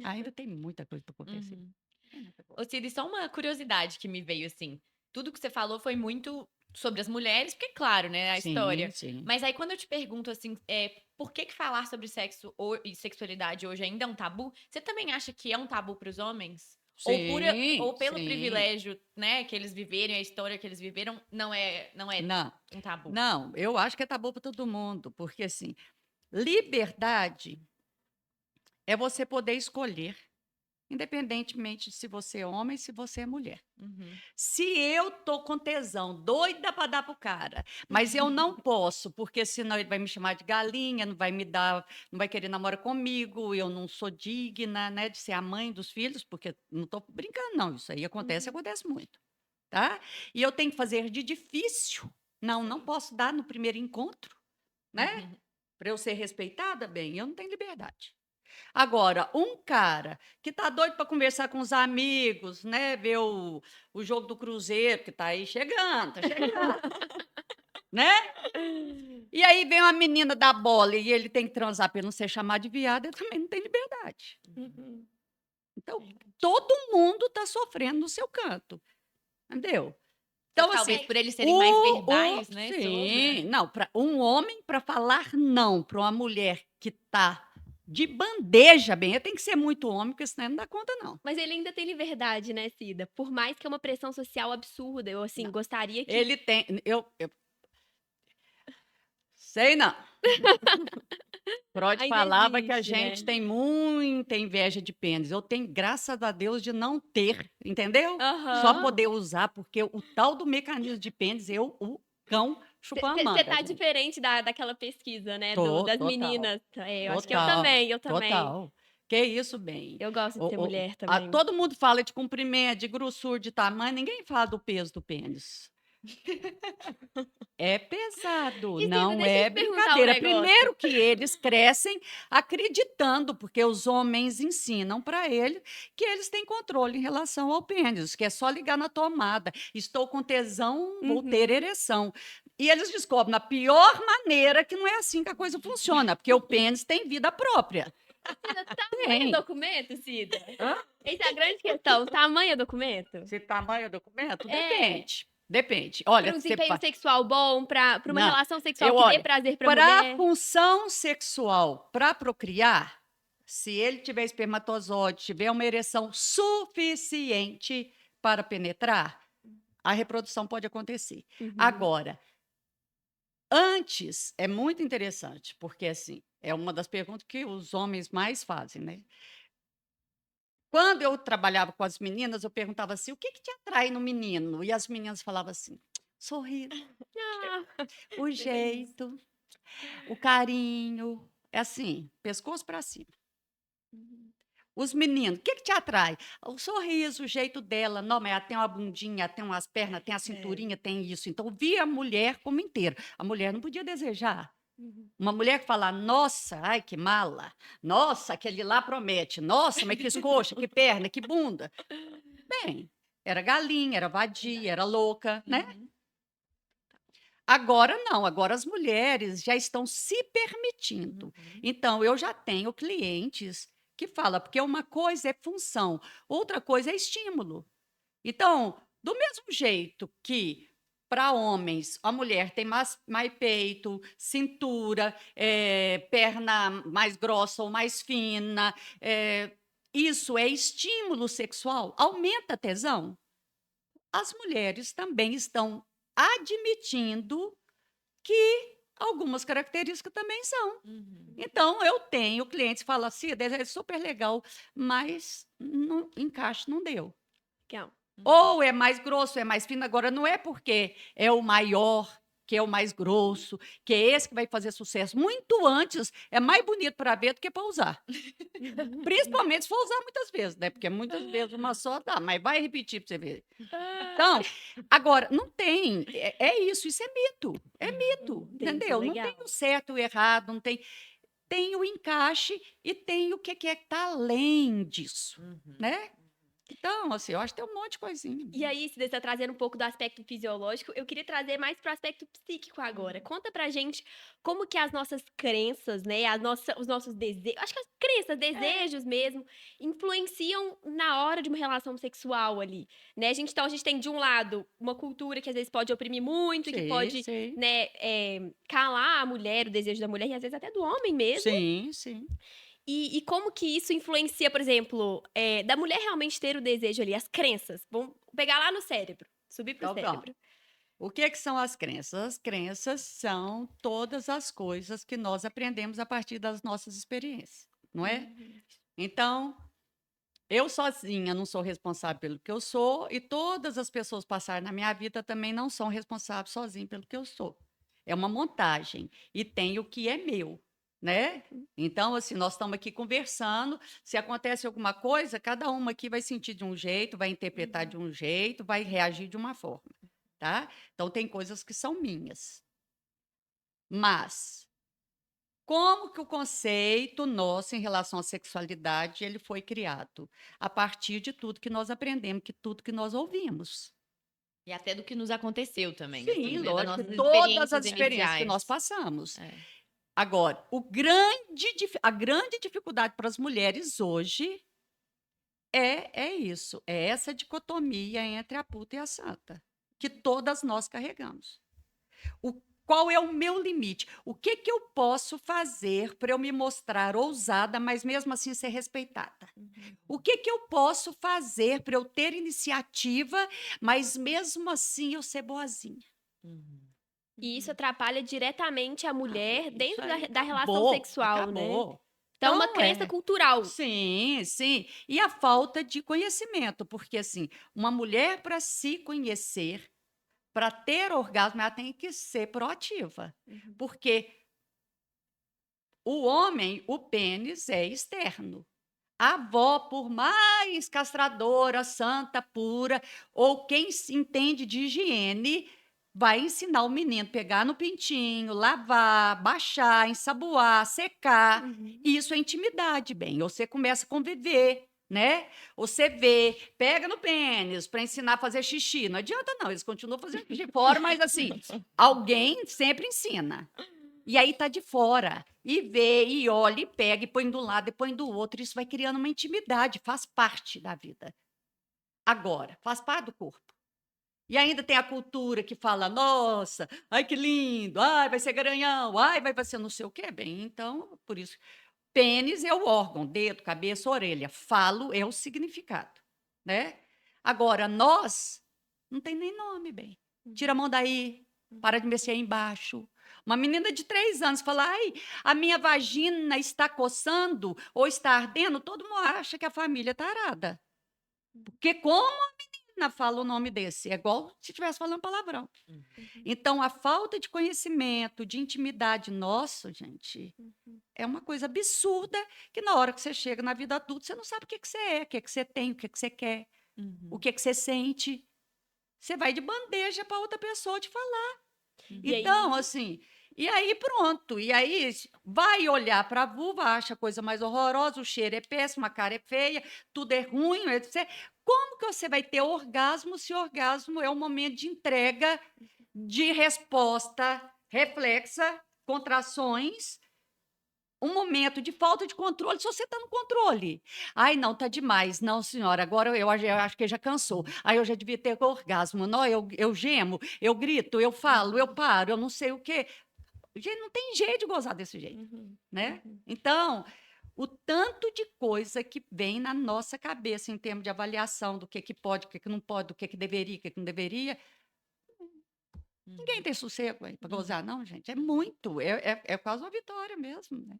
ainda tem muita coisa para acontecer. Uhum. Tem muita coisa. Ô, Cida, só uma curiosidade que me veio, assim. Tudo que você falou foi muito sobre as mulheres, porque, claro, né, a Sim, história. sim. Mas aí, quando eu te pergunto, assim, por que falar sobre sexo e sexualidade hoje ainda é um tabu? Você também acha que é um tabu para os homens? Sim, Ou pelo sim. privilégio, né, que eles viveram, a história que eles viveram, não é Não, um tabu? não, eu acho que é tabu para todo mundo, porque, assim, liberdade é você poder escolher, independentemente de se você é homem, se você é mulher. Uhum. Se eu tô com tesão, doida para dar pro cara, mas eu não posso, porque senão ele vai me chamar de galinha, não vai me dar, não vai querer namorar comigo, eu não sou digna, né, de ser a mãe dos filhos, porque não tô brincando, não. Isso aí acontece, Uhum. acontece muito, tá? E eu tenho que fazer de difícil. Não, não posso dar no primeiro encontro, né? Uhum. Para eu ser respeitada, bem, eu não tenho liberdade. Agora, um cara que tá doido para conversar com os amigos, né, ver o jogo do Cruzeiro, que tá aí chegando, tá chegando, né? E aí vem uma menina da bola e ele tem que transar para não ser chamado de viado, ele também não tem liberdade. Uhum. Então, todo mundo tá sofrendo no seu canto, entendeu? Então, Talvez assim, por eles serem mais verbais, né, sim, sobre. não, para um homem para falar não para uma mulher que tá de bandeja, bem, ele tem que ser muito homem, porque senão ele não dá conta, não. Mas ele ainda tem liberdade, né, Cida? Por mais que é uma pressão social absurda, eu, assim, Não. gostaria que Ele tem. Eu sei não. Freud ainda falava que a existe, gente né. tem muita inveja de pênis. Eu tenho, graças a Deus, de não ter, entendeu? Só Aham. poder usar, porque o tal do mecanismo de pênis, eu, o cão, chupou a Você manga, tá gente. diferente daquela pesquisa, né, das Total, meninas. É, eu acho que eu total, também, eu também. total. Que isso, bem. Eu gosto de ser mulher também. Todo mundo fala de comprimento, de grossura, de tamanho, ninguém fala do peso do pênis. É pesado, E Cida, não deixa eu é te perguntar um brincadeira. negócio. Primeiro que eles crescem acreditando, porque os homens ensinam para eles que eles têm controle em relação ao pênis, que é só ligar na tomada. Estou com tesão, vou ter Uhum. ereção. E eles descobrem na pior maneira que não é assim que a coisa funciona, porque o pênis tem vida própria. Cida, tamanho é Tem. documento, Cida? Hã? Essa é a grande questão, tamanho é documento? Se tamanho é documento? É. Depende. Depende. Olha, Para um você desempenho sexual bom, para uma não, relação sexual eu que dê olho, prazer para a para mulher? função sexual, para procriar, se ele tiver espermatozoide, tiver uma ereção suficiente para penetrar, a reprodução pode acontecer. Uhum. Agora, antes, é muito interessante, porque assim, é uma das perguntas que os homens mais fazem, né? Quando eu trabalhava com as meninas, eu perguntava assim: o que que te atrai no menino? E as meninas falavam assim: sorriso, Ah, o que feliz. jeito, o carinho, é assim, pescoço para cima. Uhum. Os meninos, o que que te atrai? O sorriso, o jeito dela. Não, mas ela tem uma bundinha, tem umas pernas, tem a cinturinha, tem isso. Então, via a mulher como inteira. A mulher não podia desejar. Uhum. Uma mulher que fala, nossa, ai, que mala. Nossa, aquele lá promete. Nossa, mas que coxa, que perna, que bunda. Bem, era galinha, era vadia, era louca, né? Uhum. Agora não, agora as mulheres já estão se permitindo. Uhum. Então, eu já tenho clientes que falam, porque uma coisa é função, outra coisa é estímulo. Então, do mesmo jeito que para homens a mulher tem mais peito, cintura, perna mais grossa ou mais fina, isso é estímulo sexual, aumenta a tesão. As mulheres também estão admitindo que algumas características também são. Uhum. Então, eu tenho clientes que falam assim, é super legal, mas no encaixe não deu. Legal. Ou é mais grosso, é mais fino. Agora, não é porque é o maior, que é o mais grosso, que é esse que vai fazer sucesso. Muito antes, é mais bonito para ver do que para usar. Uhum. Principalmente se for usar muitas vezes, né? Porque muitas vezes uma só dá, mas vai repetir para você ver. Ah, Então, agora, não tem. É isso é mito. É mito, entendi, entendeu? Não legal. tem o certo e o errado, não tem. Tem o encaixe e tem o que é que está além disso, Uhum. né? Então, assim, eu acho que tem um monte de coisinha. E aí, se você está trazendo um pouco do aspecto fisiológico, eu queria trazer mais para o aspecto psíquico agora. Conta pra gente como que as nossas crenças, né, os nossos desejos, acho que as crenças, desejos mesmo, influenciam na hora de uma relação sexual ali, né? Então, a gente tem de um lado uma cultura que às vezes pode oprimir muito, que Sim, pode, sim. né, calar a mulher, o desejo da mulher e às vezes até do homem mesmo. Sim, sim. E como que isso influencia, por exemplo, da mulher realmente ter o desejo ali, as crenças. Vamos pegar lá no cérebro, subir pro Então, pronto. cérebro. O que que são as crenças? As crenças são todas as coisas que nós aprendemos a partir das nossas experiências, não é? Então, eu sozinha não sou responsável pelo que eu sou e todas as pessoas que passaram na minha vida também não são responsáveis sozinhas pelo que eu sou. É uma montagem e tem o que é meu, né? Então, assim, nós estamos aqui conversando. Se acontece alguma coisa, cada uma aqui vai sentir de um jeito, vai interpretar de um jeito, vai reagir de uma forma, tá? Então, tem coisas que são minhas. Mas como que o conceito nosso em relação à sexualidade ele foi criado? A partir de tudo que nós aprendemos, que tudo que nós ouvimos. E até do que nos aconteceu também, Sim, assim, né? Das lógico, nossas todas as experiências experiências que nós iniciais. passamos. É. Agora, a grande dificuldade para as mulheres hoje é isso, é essa dicotomia entre a puta e a santa, que todas nós carregamos. Qual é o meu limite? O que que eu posso fazer para eu me mostrar ousada, mas mesmo assim ser respeitada? O que que eu posso fazer para eu ter iniciativa, mas mesmo assim eu ser boazinha? E isso atrapalha diretamente a mulher Isso dentro aí da relação acabou, sexual, né? acabou. Então, é uma Então, crença cultural. sim, sim. E a falta de conhecimento, porque assim, uma mulher para se conhecer, para ter orgasmo, ela tem que ser proativa. Porque o homem, o pênis é externo. A avó, por mais castradora, santa, pura, ou quem se entende de higiene, vai ensinar o menino a pegar no pintinho, lavar, baixar, ensaboar, secar. Isso é intimidade, bem. Você começa a conviver, né? Você vê, pega no pênis para ensinar a fazer xixi. Não adianta, não, eles continuam fazendo xixi fora, mas assim, alguém sempre ensina. E aí tá de fora. E vê, e olha, e pega, e põe de um lado, e põe do outro. Isso vai criando uma intimidade, faz parte da vida. Agora, faz parte do corpo. E ainda tem a cultura que fala, nossa, ai que lindo, ai vai ser garanhão, ai vai ser não sei o quê. Bem, então, por isso, pênis é o órgão, dedo, cabeça, orelha. Falo é o significado, né? Agora, nós, não tem nem nome, bem. Tira a mão daí, para de mexer aí embaixo. Uma menina de 3 anos fala, ai, a minha vagina está coçando ou está ardendo, todo mundo acha que a família está arada. Porque como a menina fala o nome desse? É igual se estivesse falando palavrão. Então, a falta de conhecimento, de intimidade nosso, gente, é uma coisa absurda que na hora que você chega na vida adulta, você não sabe o que que você é, o que que você tem, o que que você quer, o que que você sente. Você vai de bandeja para outra pessoa te falar. E aí, Então, assim, e aí pronto. E aí vai olhar para a vulva, acha a coisa mais horrorosa, o cheiro é péssimo, a cara é feia, tudo é ruim, etc. Como que você vai ter orgasmo se orgasmo é um momento de entrega, de resposta reflexa, contrações, um momento de falta de controle, se você está no controle. Ai, não, tá demais. Não, senhora, agora eu acho que já cansou. Ai, eu já devia ter orgasmo. Não, eu gemo, eu grito, eu falo, eu paro, eu não sei o quê. Gente, não tem jeito de gozar desse jeito, né? Então, o tanto de coisa que vem na nossa cabeça em termos de avaliação do que pode, o que não pode, do que deveria, o que não deveria. Ninguém tem sossego para gozar, não, gente. É muito. É quase uma vitória mesmo, né?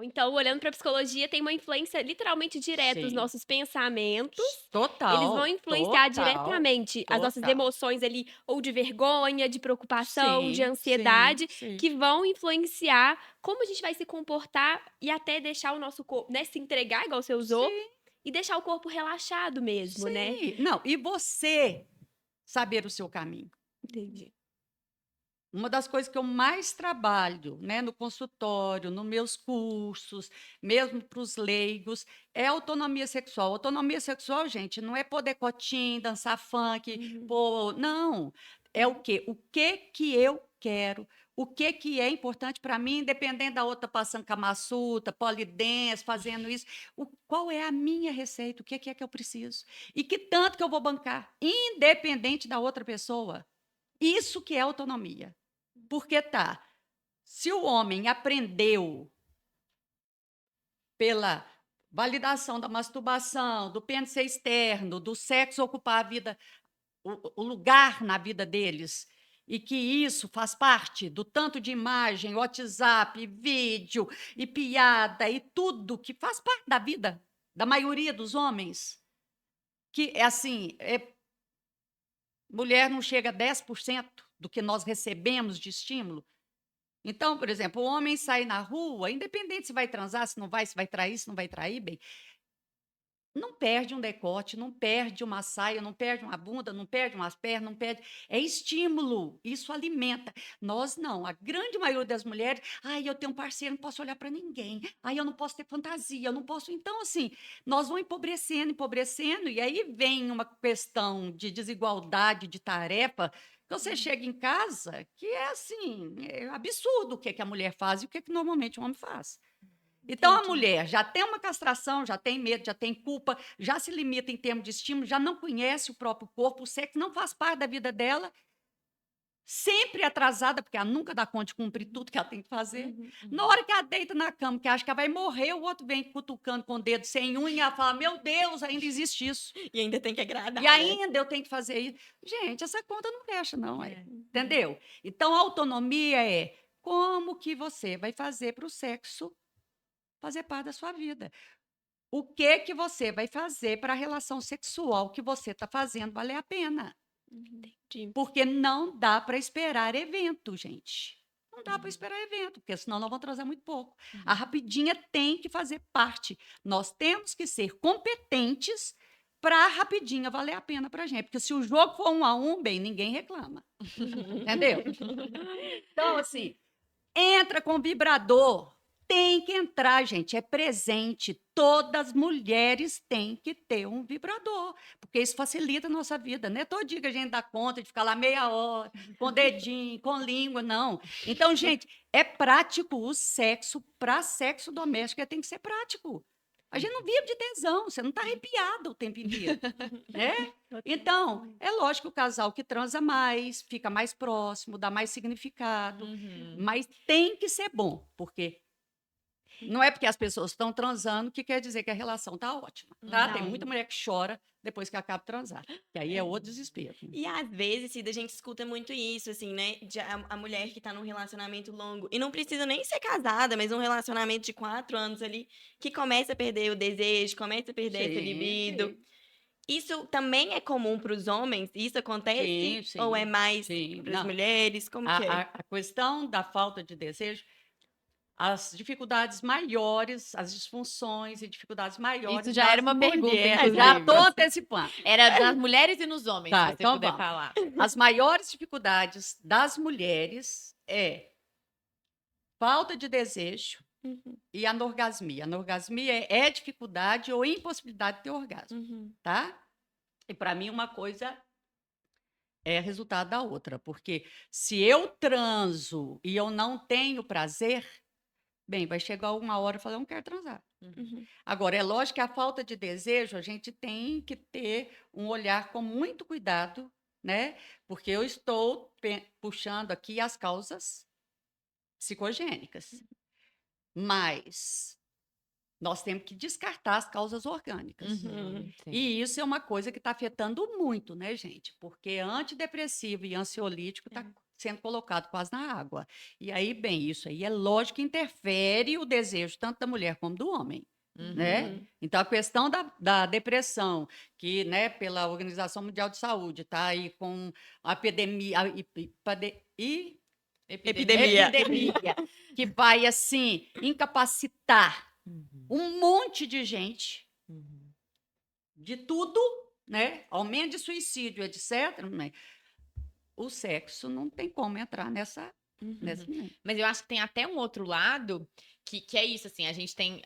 então, olhando para a psicologia, tem uma influência literalmente direta os Sim. nossos pensamentos. Eles vão Total, influenciar total, diretamente as nossas total. emoções ali, ou de vergonha, de preocupação, de Sim, ansiedade, sim. que vão influenciar como a gente vai se comportar e até deixar o nosso corpo, né, se entregar, igual você usou, Sim, e deixar o corpo relaxado mesmo, né? sim. Não, e você saber o seu caminho. Entendi. uma das coisas que eu mais trabalho, né, no consultório, nos meus cursos, mesmo para os leigos, é a autonomia sexual. Autonomia sexual, gente, não é pôr decotinho, dançar funk, pôr, não. É o quê? O que que eu quero? O que que é importante para mim, independente da outra passando Kama Sutra, polidense, fazendo isso. Qual é a minha receita? O que é que eu preciso? E que tanto que eu vou bancar, independente da outra pessoa. Isso que é autonomia. Porque tá, se o homem aprendeu pela validação da masturbação, do pênis ser externo, do sexo ocupar a vida, o lugar na vida deles, e que isso faz parte do tanto de imagem, WhatsApp, vídeo e piada e tudo que faz parte da vida da maioria dos homens, que é assim, mulher não chega a 10% do que nós recebemos de estímulo. Então, por exemplo, o homem sai na rua, independente se vai transar, se não vai, se vai trair, se não vai trair, bem, não perde um decote, não perde uma saia, não perde uma bunda, não perde umas pernas, não perde. É estímulo, isso alimenta. Nós não, a grande maioria das mulheres, ai, eu tenho um parceiro, não posso olhar para ninguém, ai, eu não posso ter fantasia, eu não posso. Então, assim, nós vamos empobrecendo, empobrecendo, e aí vem uma questão de desigualdade de tarefa. Que você chega em casa, que é assim, é absurdo o que a mulher faz e o que normalmente o homem faz. Então, a Entendi. mulher já tem uma castração, já tem medo, já tem culpa, já se limita em termos de estímulo, já não conhece o próprio corpo, o sexo não faz parte da vida dela, sempre atrasada, porque ela nunca dá conta de cumprir tudo que ela tem que fazer. Na hora que ela deita na cama, que acha que ela vai morrer, o outro vem cutucando com o dedo sem unha, e ela fala, meu Deus, ainda existe isso. E ainda tem que agradar, E né? ainda eu tenho que fazer isso. Gente, essa conta não fecha, não. Entendeu? Então, a autonomia é como que você vai fazer para o sexo fazer parte da sua vida. O que você vai fazer para a relação sexual que você está fazendo valer a pena? Entendi. Porque não dá para esperar evento, gente. Não dá para esperar evento, porque senão nós vamos atrasar muito pouco. A rapidinha tem que fazer parte. Nós temos que ser competentes para a rapidinha valer a pena para a gente. Porque se o jogo for 1-1, bem, ninguém reclama. Entendeu? Então, assim, entra com vibrador. Tem que entrar, gente. É presente. Todas as mulheres têm que ter um vibrador, porque isso facilita a nossa vida. Não é todo dia que a gente dá conta de ficar lá meia hora, com dedinho, com língua, não. Então, gente, é prático o sexo para sexo doméstico. Tem que ser prático. A gente não vive de tesão, você não está arrepiado o tempo inteiro. Né? Então, é lógico que o casal que transa mais, fica mais próximo, dá mais significado, mas tem que ser bom, porque não é porque as pessoas estão transando que quer dizer que a relação está ótima. Tá? Tem Não. muita mulher que chora depois que acaba de transar, que aí é outro desespero. E às vezes, Cida, a gente escuta muito isso, assim, né? A mulher que tá num relacionamento longo, e não precisa nem ser casada, mas um relacionamento de 4 anos ali, que começa a perder o desejo, começa a perder essa libido. Isso também é comum para os homens? Isso acontece? Sim, Ou é mais sim. para as Não. mulheres? Como que é? A questão da falta de desejo, as dificuldades maiores, as disfunções e dificuldades maiores. Isso já era uma pergunta, mulheres. Já inclusive. estou antecipando. Era das mulheres e nos homens, Tá, se você então puder vamos. falar. As maiores dificuldades das mulheres é falta de desejo e anorgasmia. Anorgasmia é dificuldade ou impossibilidade de ter orgasmo, tá? E para mim uma coisa é resultado da outra, porque se eu transo e eu não tenho prazer, bem, vai chegar uma hora e falar, eu não quero transar. Agora, é lógico que a falta de desejo, a gente tem que ter um olhar com muito cuidado, né? Porque eu estou puxando aqui as causas psicogênicas. Mas nós temos que descartar as causas orgânicas. Sim. E isso é uma coisa que está afetando muito, né, gente? Porque antidepressivo e ansiolítico está sendo colocado quase na água. E aí, bem, isso aí é lógico que interfere o desejo tanto da mulher como do homem. Né? Então, a questão da depressão, que, né, pela Organização Mundial de Saúde, está aí com a epidemia, Epidemia. que vai, assim, incapacitar um monte de gente, de tudo, né? Aumento de suicídio, etc. Né? o sexo não tem como entrar nessa linha. Mas eu acho que tem até um outro lado que é isso, assim, a gente tem,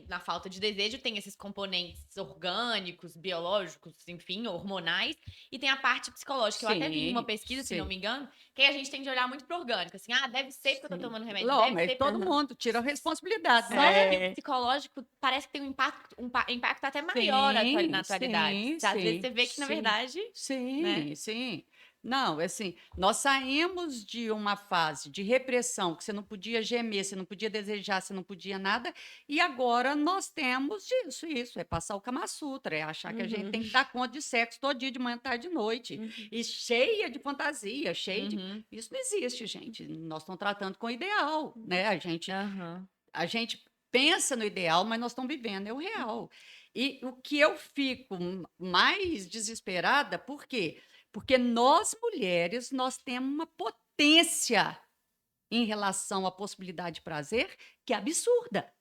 na falta de desejo, tem esses componentes orgânicos, biológicos, enfim, hormonais, e tem a parte psicológica. Eu até vi uma Sim, pesquisa, se não sim. me engano, que a gente tem de olhar muito pro orgânico, assim, deve ser porque eu tô Sim. tomando remédio, Ló, deve mas ser todo porque... mundo tira a responsabilidade, Só né? que o psicológico parece que tem um impacto até maior na atualidade. Sim, Às vezes sim, você vê que, na sim. verdade, né? Sim, sim. Não, assim, nós saímos de uma fase de repressão, que você não podia gemer, você não podia desejar, você não podia nada, e agora nós temos isso, é passar o Kama Sutra, é achar que a gente tem que dar conta de sexo todo dia, de manhã, tarde e de noite, e cheia de fantasia, cheia de... Uhum. Isso não existe, gente. Nós estamos tratando com o ideal, né? Aham. A gente pensa no ideal, mas nós estamos vivendo é o real. E o que eu fico mais desesperada, por quê? Porque nós mulheres, nós temos uma potência em relação à possibilidade de prazer que é absurda.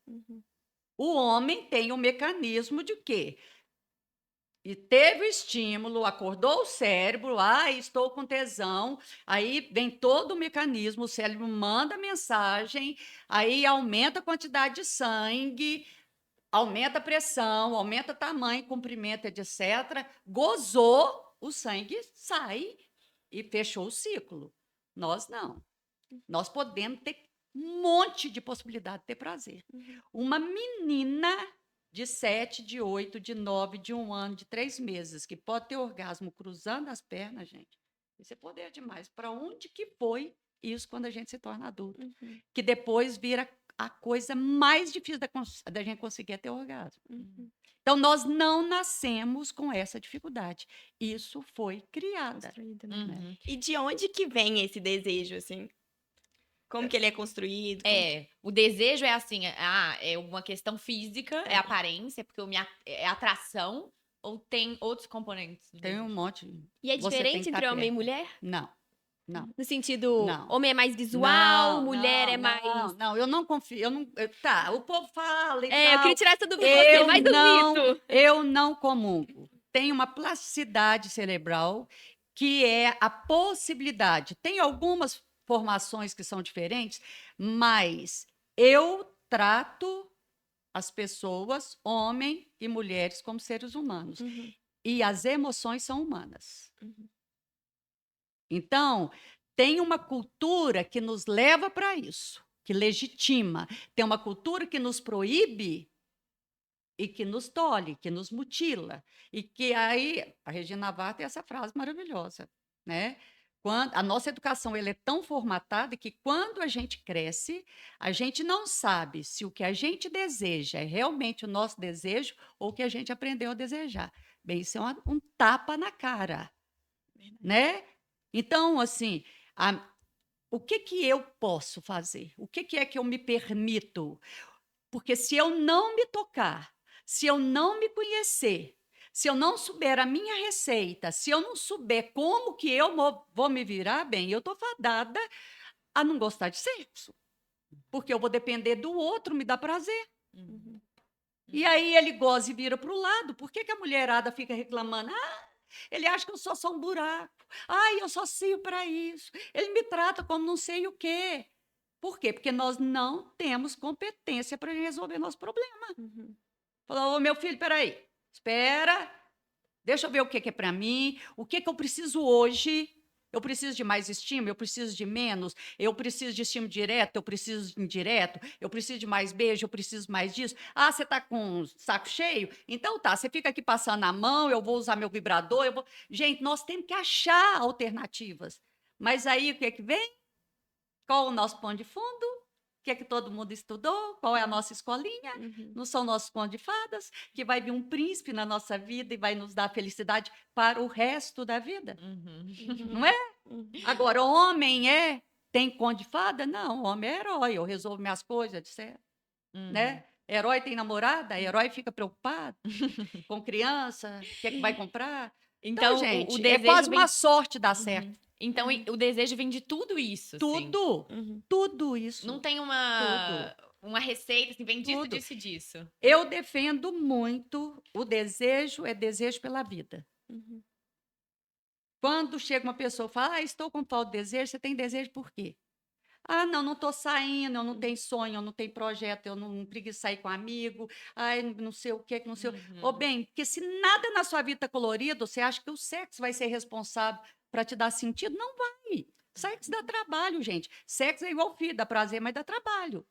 O homem tem um mecanismo de quê? E teve o estímulo, acordou o cérebro, estou com tesão, aí vem todo o mecanismo, o cérebro manda mensagem, aí aumenta a quantidade de sangue, aumenta a pressão, aumenta o tamanho, comprimento, etc. Gozou, o sangue sai e fechou o ciclo. Nós não. Nós podemos ter um monte de possibilidade de ter prazer. Uma menina de 7, de 8, de 9, de 1 ano, de 3 meses, que pode ter orgasmo cruzando as pernas, gente, isso é poder demais. Para onde que foi isso quando a gente se torna adulto? Que depois vira a coisa mais difícil da gente conseguir é ter orgasmo. Então, nós não nascemos com essa dificuldade. Isso foi criada. Construída, né? Uhum. E de onde que vem esse desejo, assim? Como que ele é construído? O desejo é assim, é uma questão física, é É. aparência, porque é atração, ou tem outros componentes do Tem um desejo? monte. E é Você tem diferente que entre estar homem e perto. mulher? Não, não. No sentido, Não. homem é mais visual, mulher é mais. Não, eu não confio. Tá, o povo fala e É, eu queria tal. tirar essa dúvida de você, mais do mito. Eu não comungo. Tem uma plasticidade cerebral que é a possibilidade. Tem algumas formações que são diferentes, mas eu trato as pessoas, homem e mulheres, como seres humanos. E as emoções são humanas. Então, tem uma cultura que nos leva para isso, que legitima. Tem uma cultura que nos proíbe e que nos tolhe, que nos mutila. E que aí, a Regina Navarro tem essa frase maravilhosa, né? A nossa educação ela é tão formatada que quando a gente cresce, a gente não sabe se o que a gente deseja é realmente o nosso desejo ou o que a gente aprendeu a desejar. Bem, isso é um tapa na cara, né? Então, assim, o que eu posso fazer? O que é que eu me permito? Porque se eu não me tocar, se eu não me conhecer, se eu não souber a minha receita, se eu não souber como que eu vou me virar bem, eu estou fadada a não gostar de sexo. Porque eu vou depender do outro me dar prazer. E aí ele goza e vira para o lado. Por que a mulherada fica reclamando? Ele acha que eu sou só um buraco. Eu só sirvo para isso. Ele me trata como não sei o quê. Por quê? Porque nós não temos competência para resolver nosso problema. Falou, meu filho, peraí, espera, deixa eu ver o que é para mim, o que eu preciso hoje. Eu preciso de mais estímulo, eu preciso de menos, eu preciso de estímulo direto, eu preciso de indireto, eu preciso de mais beijo, eu preciso mais disso. Você está com o saco cheio? Então tá, você fica aqui passando a mão, eu vou usar meu vibrador, Gente, nós temos que achar alternativas. Mas aí o que é que vem? Qual o nosso pano de fundo? O que é que todo mundo estudou? Qual é a nossa escolinha? Não são nossos contos de fadas? Que vai vir um príncipe na nossa vida e vai nos dar felicidade para o resto da vida? Não é? Agora, homem tem conto de fada? Não, homem é herói, eu resolvo minhas coisas, etc. Né? Herói tem namorada? Herói fica preocupado com criança, o que é que vai comprar? Então, gente, o é desejo quase uma vem... sorte dar certo. Então, o desejo vem de tudo isso, assim. Tudo isso. Não tem uma receita, assim, vem disso, Tudo. disso e disso. Eu defendo muito o desejo é desejo pela vida. Quando chega uma pessoa e fala, estou com falta de desejo, você tem desejo por quê? Ah, não estou saindo, eu não tenho sonho, eu não tenho projeto, eu não preguiço sair com amigo, ai, não sei o que, não sei o... Ô, bem, porque se nada na sua vida está colorido, você acha que o sexo vai ser responsável para te dar sentido? Não vai. Sexo dá trabalho, gente. Sexo é igual filho, dá prazer, mas dá trabalho.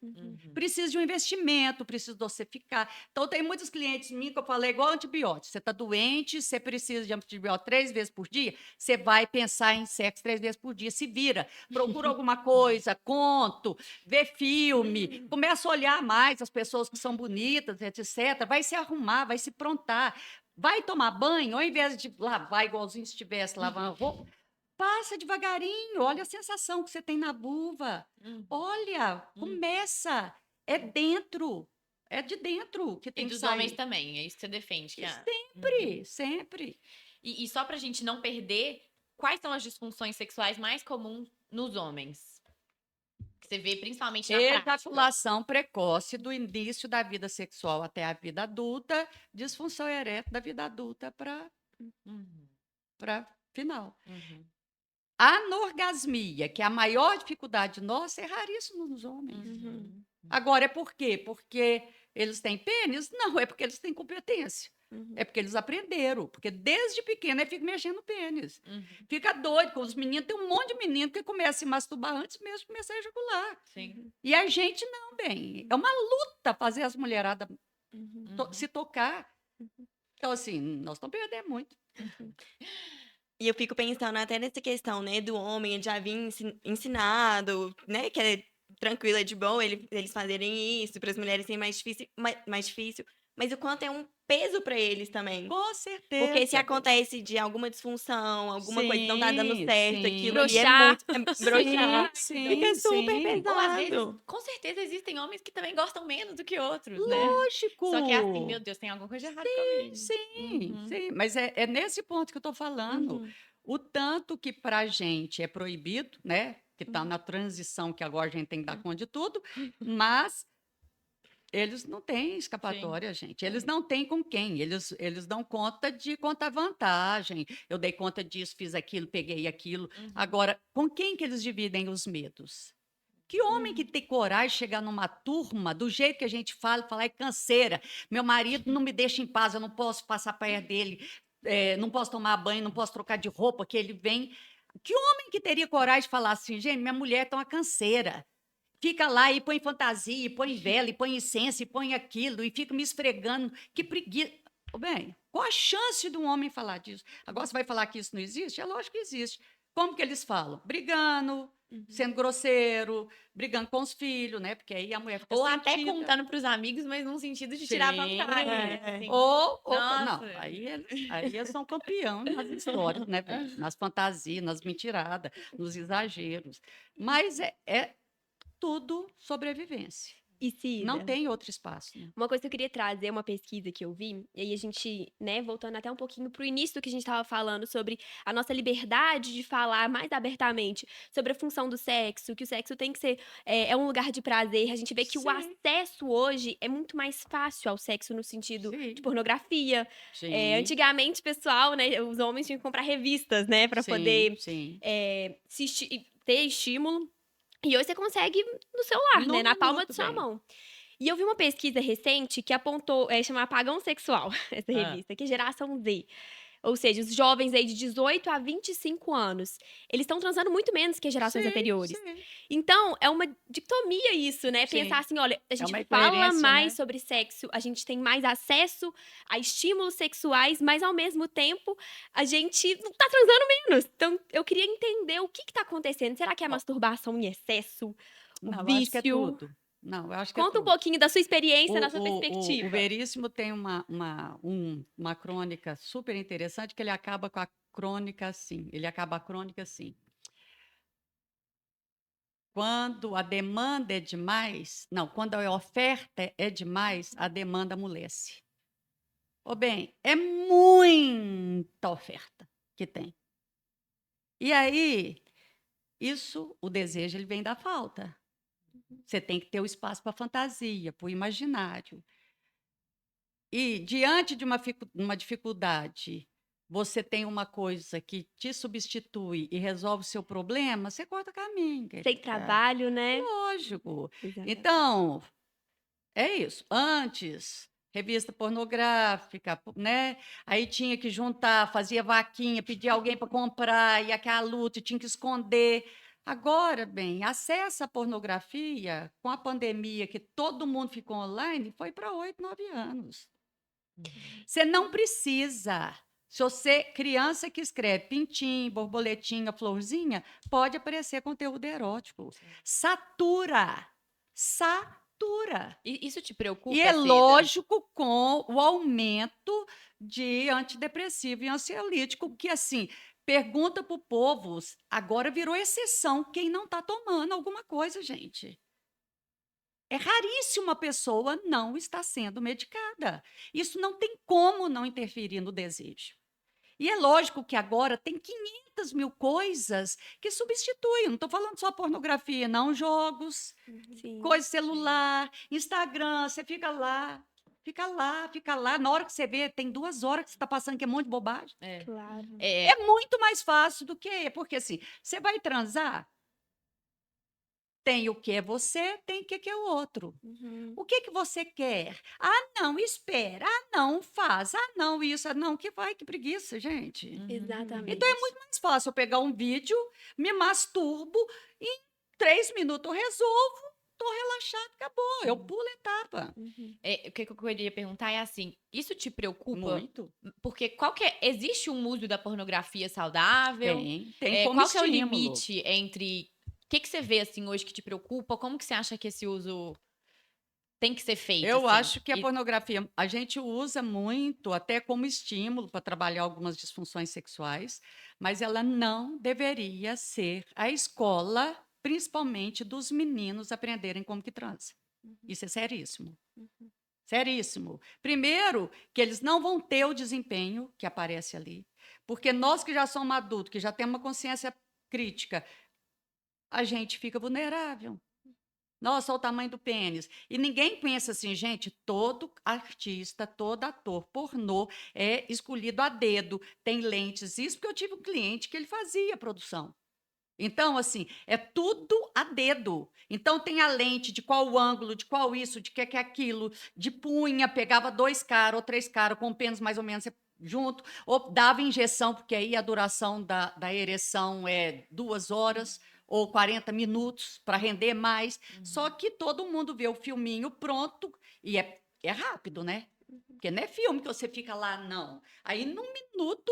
Precisa de um investimento, precisa dosificar. Então, tem muitos clientes minhas que eu falei, igual antibiótico. Você está doente, você precisa de antibiótico 3 vezes por dia, você vai pensar em sexo 3 vezes por dia. Se vira, procura alguma coisa, conto, vê filme, começa a olhar mais as pessoas que são bonitas, etc. Vai se arrumar, vai se prontar, vai tomar banho, ao invés de lavar igualzinho se estivesse lavando roupa, passa devagarinho, olha a sensação que você tem na vulva. Olha, começa. É dentro. É de dentro que E tem que dos homens sair. também, é isso que você defende. Que Sempre, sempre. E só pra gente não perder, quais são as disfunções sexuais mais comuns nos homens? Que você vê principalmente na prática. Ejaculação precoce do início da vida sexual até a vida adulta, disfunção erétil da vida adulta para Uhum, final. uhum, Anorgasmia, que é a maior dificuldade nossa, é raríssimo nos homens. uhum. Agora, é por quê? Porque eles têm pênis? Não, é porque eles têm competência. Uhum. É porque eles aprenderam. Porque desde pequeno ele fica mexendo no pênis. Uhum. Fica doido com os meninos. Tem um monte de menino que começa a se masturbar antes mesmo de começar a ejacular. Sim. E a gente não, bem. É uma luta fazer as mulheradas Uhum. se tocar. Então, assim, nós estamos perdendo muito. E eu fico pensando até nessa questão, né, do homem, ele já vinha ensinado, né, que é tranquilo, é de boa eles fazerem isso, para as mulheres ser mais difícil, mas o quanto é um peso para eles também. Com Porque se certeza. acontece de alguma disfunção, alguma coisa que não tá dando Sim, certo, sim. aquilo ali é Broxar. muito broxar. Sim, Fica super sim. Ou às vezes, pesado. com certeza, existem homens que também gostam menos do que outros, né? Lógico. Só que é assim, meu Deus, tem alguma coisa errada comigo. Sim, Uhum. sim, mas é nesse ponto que eu estou falando. Uhum. O tanto que para a gente é proibido, né? Que está na transição, que agora a gente tem que dar conta de tudo, mas eles não têm escapatória, gente. Eles não têm com quem. Eles dão conta de contar vantagem. Eu dei conta disso, fiz aquilo, peguei aquilo. Agora, com quem que eles dividem os medos? Que homem que tem coragem de chegar numa turma, do jeito que a gente fala, falar é canseira. Meu marido não me deixa em paz, eu não posso passar perto dele, não posso tomar banho, não posso trocar de roupa, que ele vem. Que homem que teria coragem de falar assim, gente, minha mulher tá uma canseira. Fica lá e põe fantasia, e põe vela, e põe incenso, e põe aquilo, e fica me esfregando. Que preguiça. Ô, bem, qual a chance de um homem falar disso? Agora você vai falar que isso não existe? É lógico que existe. Como que eles falam? Brigando, sendo grosseiro, brigando com os filhos, né? Porque aí a mulher fica Ou até sentida. contando pros amigos, mas num sentido de tirar Sim. vantagem. É. Assim. Ou Nossa. não, aí eles são campeões nas histórias, né, velho? Nas fantasias, nas mentiradas, nos exageros. Mas é tudo sobrevivência. E Cida, Não tem outro espaço. Né? uma coisa que eu queria trazer é uma pesquisa que eu vi, e aí a gente, né, voltando até um pouquinho pro início do que a gente estava falando sobre a nossa liberdade de falar mais abertamente sobre a função do sexo, que o sexo tem que ser é um lugar de prazer. A gente vê que o Sim. acesso hoje é muito mais fácil ao sexo no sentido Sim. de pornografia. Sim. Antigamente, pessoal, né, os homens tinham que comprar revistas, né, para Sim, poder sim. ter estímulo. E hoje você consegue no celular, No né? Na palma minuto, de sua bem. mão. E eu vi uma pesquisa recente que apontou, chama Apagão Sexual, essa revista, que é Geração Z. Ou seja, os jovens aí de 18 a 25 anos, eles estão transando muito menos que as gerações Sim, anteriores. sim. Então, é uma dicotomia isso, né? Sim. Pensar assim, olha, a gente uma fala incoerência, mais né? sobre sexo, a gente tem mais acesso a estímulos sexuais, mas ao mesmo tempo a gente não tá transando menos. Então, eu queria entender o que tá acontecendo. Será que é a masturbação em excesso? O Não, eu vício? acho que é tudo. Não, eu acho que é Conta um tudo. pouquinho da sua experiência, da sua O perspectiva. Veríssimo tem uma crônica super interessante que ele acaba com a crônica assim. Ele acaba a crônica assim. Quando a demanda é demais, não, quando a oferta é demais, a demanda amolece. Ô bem, é muita oferta que tem. E aí, o desejo, ele vem da falta. Você tem que ter o espaço para a fantasia, para o imaginário. E, diante de uma dificuldade você tem uma coisa que te substitui e resolve o seu problema, você corta caminho, Sem querida. trabalho, né? Lógico. Exatamente. Então, é isso. Antes, revista pornográfica, né? Aí tinha que juntar, fazia vaquinha, pedia alguém para comprar, e aquela luta, e tinha que esconder. Agora, bem, acesso à pornografia, com a pandemia, que todo mundo ficou online, foi para 8, 9 anos. Você não precisa. Se você, criança que escreve pintinho, borboletinha, florzinha, pode aparecer conteúdo erótico. Satura. Satura. E isso te preocupa, E é Cida? lógico com o aumento de antidepressivo e ansiolítico, que assim, pergunta para o povo, agora virou exceção quem não está tomando alguma coisa, gente. É raríssimo uma pessoa não estar sendo medicada. Isso não tem como não interferir no desejo. E é lógico que agora tem 500 mil coisas que substituem. Não estou falando só pornografia, não. Jogos, Sim. coisa celular, Instagram, você fica lá, fica lá, fica lá. Na hora que você vê, tem 2 horas que você está passando, que é um monte de bobagem. É. Claro. É muito mais fácil do que... Porque assim, você vai transar, tem o que é você, tem o que é o outro. Uhum. O que você quer? Ah, não, espera. Ah, não, faz. Ah, não, isso. Ah, não, que vai, que preguiça, gente. Exatamente. Então é muito mais fácil eu pegar um vídeo, me masturbo, em 3 minutos eu resolvo, tô relaxado, acabou. Eu pulo a etapa. Uhum. O que eu queria perguntar é assim, isso te preocupa? Muito. Porque existe um uso da pornografia saudável? Tem como Qual que é o estímulo. limite entre... O que você vê, assim, hoje que te preocupa? Como que você acha que esse uso tem que ser feito? Eu assim? acho que a pornografia, a gente usa muito até como estímulo para trabalhar algumas disfunções sexuais, mas ela não deveria ser a escola, principalmente dos meninos aprenderem como que transa. Isso é seríssimo. Seríssimo. Primeiro, que eles não vão ter o desempenho que aparece ali, porque nós que já somos adultos, que já temos uma consciência crítica, a gente fica vulnerável. Nossa, olha o tamanho do pênis. E ninguém pensa assim, gente, todo artista, todo ator pornô é escolhido a dedo, tem lentes. Isso porque eu tive um cliente que ele fazia produção. Então, assim, é tudo a dedo. Então, tem a lente de qual ângulo, de qual isso, de que é aquilo, de punha, pegava 2 caras ou 3 caras com o pênis mais ou menos junto, ou dava injeção, porque aí a duração da ereção é 2 horas ou 40 minutos para render mais. Só que todo mundo vê o filminho pronto e é rápido, né? Porque não é filme que você fica lá, não. Aí, num minuto,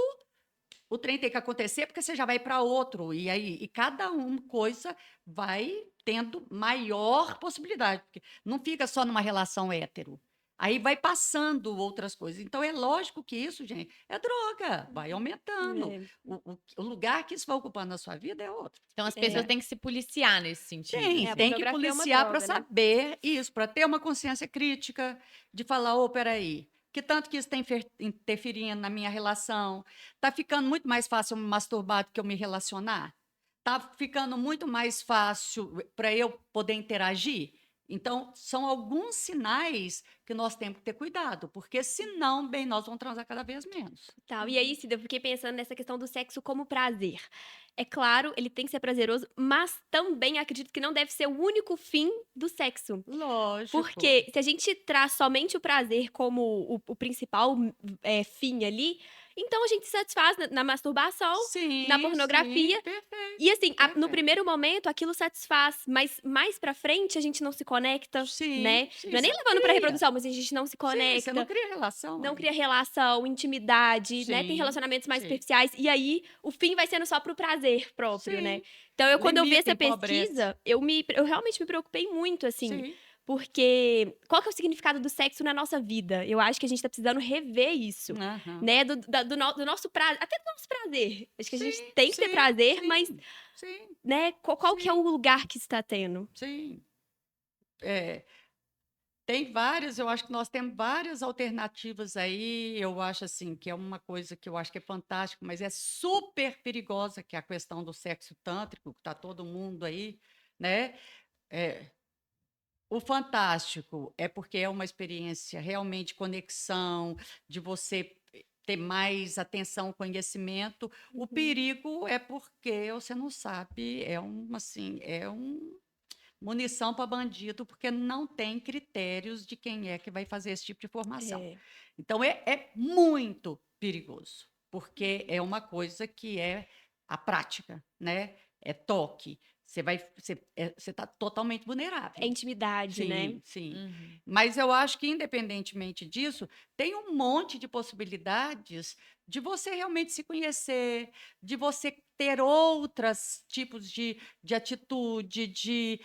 o trem tem que acontecer porque você já vai para outro. E aí, cada coisa vai tendo maior possibilidade. Porque não fica só numa relação hétero. Aí vai passando outras coisas. Então, é lógico que isso, gente, é droga. Vai aumentando. É. O lugar que isso vai ocupando na sua vida é outro. Então as pessoas têm que se policiar nesse sentido. Tem, a tem que pornografia é uma policiar para droga, né? saber isso, para ter uma consciência crítica, de falar, ô, peraí, que tanto que isso está interferindo na minha relação? Está ficando muito mais fácil eu me masturbar do que eu me relacionar? Está ficando muito mais fácil para eu poder interagir? Então, são alguns sinais que nós temos que ter cuidado, porque senão, bem, nós vamos transar cada vez menos. Tal. E aí, Cida, eu fiquei pensando nessa questão do sexo como prazer. É claro, ele tem que ser prazeroso, mas também acredito que não deve ser o único fim do sexo. Lógico. Porque se a gente traz somente o prazer como o principal fim ali, então a gente se satisfaz na masturbação, Sim, na pornografia. sim, perfeito. E assim, no Perfeito. primeiro momento aquilo satisfaz, mas mais pra frente a gente não se conecta, Sim, né? sim, Não é nem você levando pra cria. reprodução, mas a gente não se Sim, conecta. você não cria relação. Não aí. cria relação, intimidade, né? Tem Sim, relacionamentos mais sim. superficiais. E aí, o fim vai sendo só pro prazer próprio, né? Sim. Então, quando eu vi Limita, essa empobrece. pesquisa, eu realmente me preocupei muito, assim. Sim. Porque qual que é o significado do sexo na nossa vida? Eu acho que a gente tá precisando rever isso, Aham. né? Do nosso prazer, até do nosso prazer. Acho que a gente Sim, tem que ter sim, prazer, sim, mas, Sim, né? Qual que é o lugar que está tendo? sim. É, tem várias, eu acho que nós temos várias alternativas aí. Eu acho assim que é uma coisa que eu acho que é fantástico, mas é super perigosa, que é a questão do sexo tântrico, que está todo mundo aí, né? É, o fantástico é porque é uma experiência realmente de conexão, de você ter mais atenção, conhecimento. O perigo é porque você não sabe, munição para bandido, porque não tem critérios de quem é que vai fazer esse tipo de formação. É. Então, é muito perigoso, porque é uma coisa que é a prática, né? É toque. Você está totalmente vulnerável. É intimidade, né? Sim, sim. Uhum. Mas eu acho que, independentemente disso, tem um monte de possibilidades de você realmente se conhecer, de você ter outros tipos de atitude, de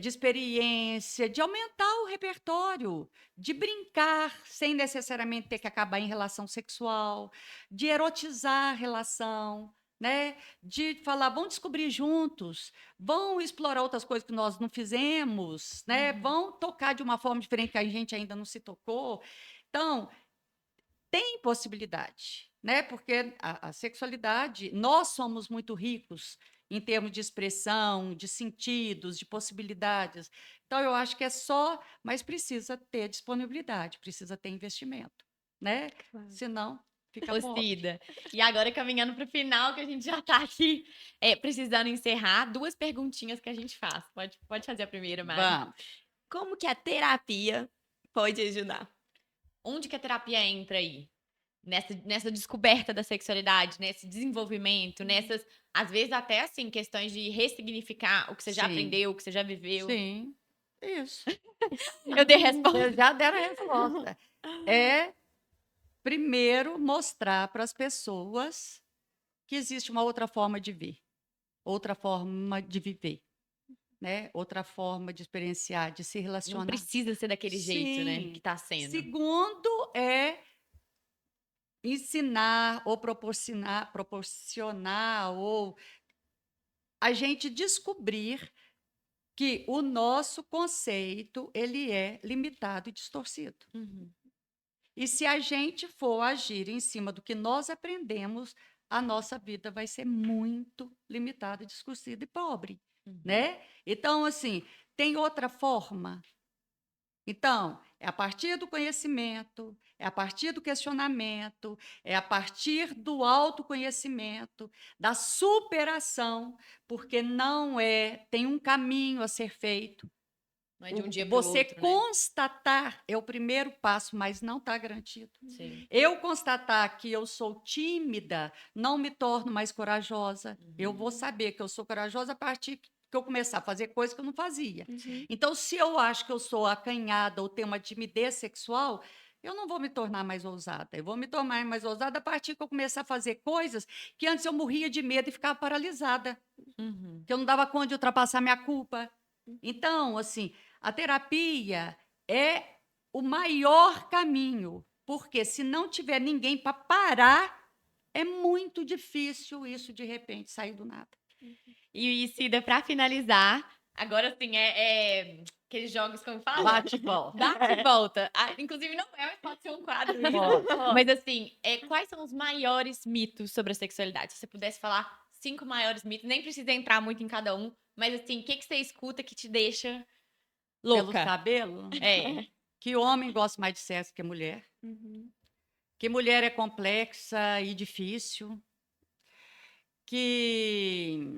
experiência, de aumentar o repertório, de brincar sem necessariamente ter que acabar em relação sexual, de erotizar a relação, né? De falar, vamos descobrir juntos, vão explorar outras coisas que nós não fizemos, né? Uhum. Vão tocar de uma forma diferente que a gente ainda não se tocou. Então, tem possibilidade, né? Porque a sexualidade, nós somos muito ricos em termos de expressão, de sentidos, de possibilidades. Então, eu acho que é só, mas precisa ter disponibilidade, precisa ter investimento, né? Claro. Senão, fica Ô, pobre. Cida, e agora caminhando para o final, que a gente já está aqui precisando encerrar, 2 perguntinhas que a gente faz. Pode fazer a primeira, Mari. Vamos. Como que a terapia pode ajudar? Onde que a terapia entra aí? Nessa descoberta da sexualidade, nesse desenvolvimento, nessas, às vezes até assim, questões de ressignificar o que você já Sim. aprendeu, o que você já viveu. Sim, isso. Eu dei resposta. Vocês já deram a resposta. É, primeiro, mostrar para as pessoas que existe uma outra forma de ver, outra forma de viver, né? Outra forma de experienciar, de se Não relacionar. precisa ser daquele jeito, né? Sim. Que tá sendo. Segundo é ensinar ou proporcionar ou a gente descobrir que o nosso conceito ele é limitado e distorcido. Uhum. E se a gente for agir em cima do que nós aprendemos, a nossa vida vai ser muito limitada, distorcida e pobre, Uhum. né? Então, assim, tem outra forma. Então, é a partir do conhecimento, é a partir do questionamento, é a partir do autoconhecimento, da superação, porque não é, tem um caminho a ser feito. Não é de um dia para o Você outro, né? constatar é o primeiro passo, mas não está garantido. Sim. Eu constatar que eu sou tímida não me torno mais corajosa. Eu vou saber que eu sou corajosa a partir que eu começar a fazer coisas que eu não fazia. Uhum. Então, se eu acho que eu sou acanhada ou tenho uma timidez sexual, eu não vou me tornar mais ousada. Eu vou me tornar mais ousada a partir que eu começar a fazer coisas que antes eu morria de medo e ficava paralisada, Uhum. que eu não dava conta de ultrapassar minha culpa. Então, assim, a terapia é o maior caminho, porque se não tiver ninguém para parar, é muito difícil isso de repente sair do nada. E Cida, para finalizar, agora sim, aqueles jogos como fala? Bate e volta. Bate e volta. Ah, inclusive, não é, mas pode ser um quadro isso. Mas assim, quais são os maiores mitos sobre a sexualidade? Se você pudesse falar 5 maiores mitos, nem precisa entrar muito em cada um, mas assim, o que você escuta que te deixa Pelo louca? cabelo, É. que homem gosta mais de sexo que mulher, Uhum. que mulher é complexa e difícil, que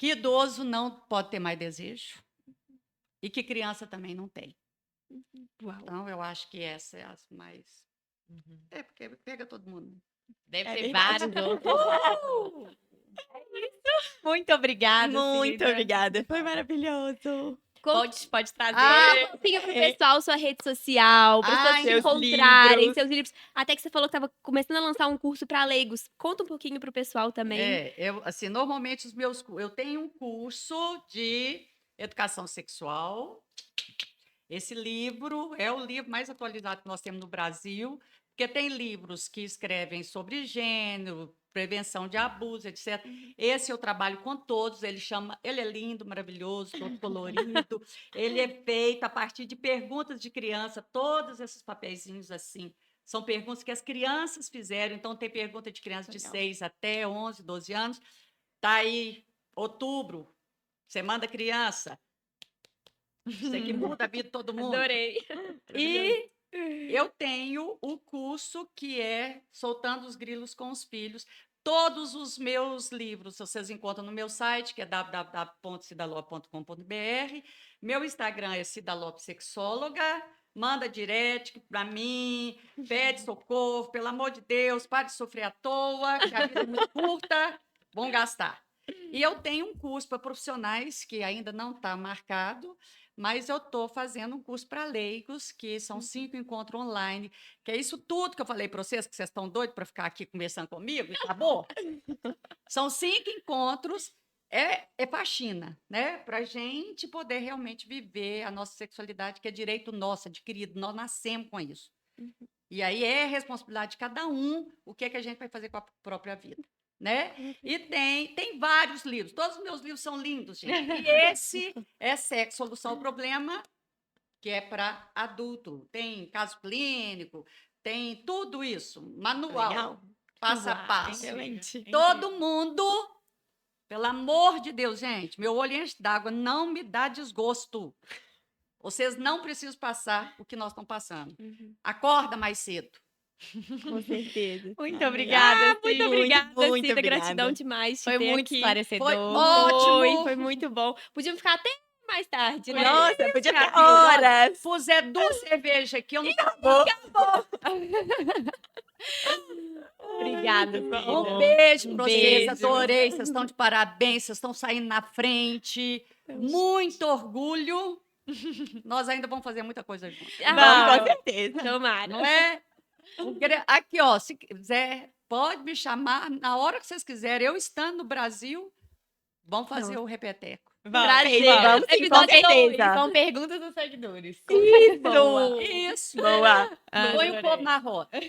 idoso não pode ter mais desejo e que criança também não tem. Uau. Então, eu acho que essa é as mais... Uhum. É, porque pega todo mundo. Deve É ter verdade. vários outros. Muito obrigada, Muito Cida. obrigada. Foi maravilhoso. Pode trazer. Conta um pouquinho pro pessoal sua rede social, para as pessoas te seus encontrarem, livros. seus livros. Até que você falou que estava começando a lançar um curso para leigos. Conta um pouquinho pro pessoal também. Assim, normalmente eu tenho um curso de educação sexual. Esse livro é o livro mais atualizado que nós temos no Brasil, porque tem livros que escrevem sobre gênero, prevenção de abuso, etc. Esse eu trabalho com todos, ele é lindo, maravilhoso, todo colorido. Ele é feito a partir de perguntas de criança, todos esses papeizinhos assim. São perguntas que as crianças fizeram, então tem pergunta de crianças de Legal. 6 até 11, 12 anos. Está aí, outubro, Semana da Criança. Isso aqui muda a vida de todo mundo. Adorei. E Eu tenho o curso que é Soltando os Grilos com os Filhos. Todos os meus livros vocês encontram no meu site, que é www.cidalop.com.br. Meu Instagram é cidalopsexóloga. Manda direct para mim, pede socorro, pelo amor de Deus, pare de sofrer à toa, que a vida é muito curta, vão gastar. E eu tenho um curso para profissionais que ainda não está marcado, mas eu estou fazendo um curso para leigos, que são 5 encontros online, que é isso tudo que eu falei para vocês, que vocês estão doidos para ficar aqui conversando comigo, e acabou? São 5 encontros, é faxina, né? Para a gente poder realmente viver a nossa sexualidade, que é direito nosso, adquirido, nós nascemos com isso. E aí é responsabilidade de cada um o que é que a gente vai fazer com a própria vida, né? E tem vários livros, todos os meus livros são lindos, gente. E esse é Sexo, Solução ao Problema, que é para adulto. Tem caso clínico, tem tudo isso, manual, Legal. passo a Uau, passo. Excelente. Todo mundo, pelo amor de Deus, gente, meu olho enche d'água, não me dá desgosto. Vocês não precisam passar o que nós estamos passando. Acorda mais cedo. Com certeza. Muito obrigada, Muito Cida. obrigada, muito Cida. obrigada. Gratidão demais te Foi ter muito aqui. esclarecedor. Foi ótimo. Foi muito bom. Podíamos ficar até mais tarde, né? Nossa, podia minha ter filha. horas. Puser 2 cervejas aqui, eu não Obrigada, Cida. Um beijo para vocês, beijo. adorei. Vocês estão de parabéns, vocês estão saindo na frente. Muito orgulho. Nós ainda vamos fazer muita coisa juntos. Vamos, com certeza. Tomara. Não é? Aqui, ó, se quiser, pode me chamar na hora que vocês quiserem. Eu estando no Brasil, vamos fazer o repeteco. Prazer. Vamos sim, com Episódio certeza. Com perguntas dos seguidores. Boa. Isso. Boa. Põe o Adorei. povo na roda.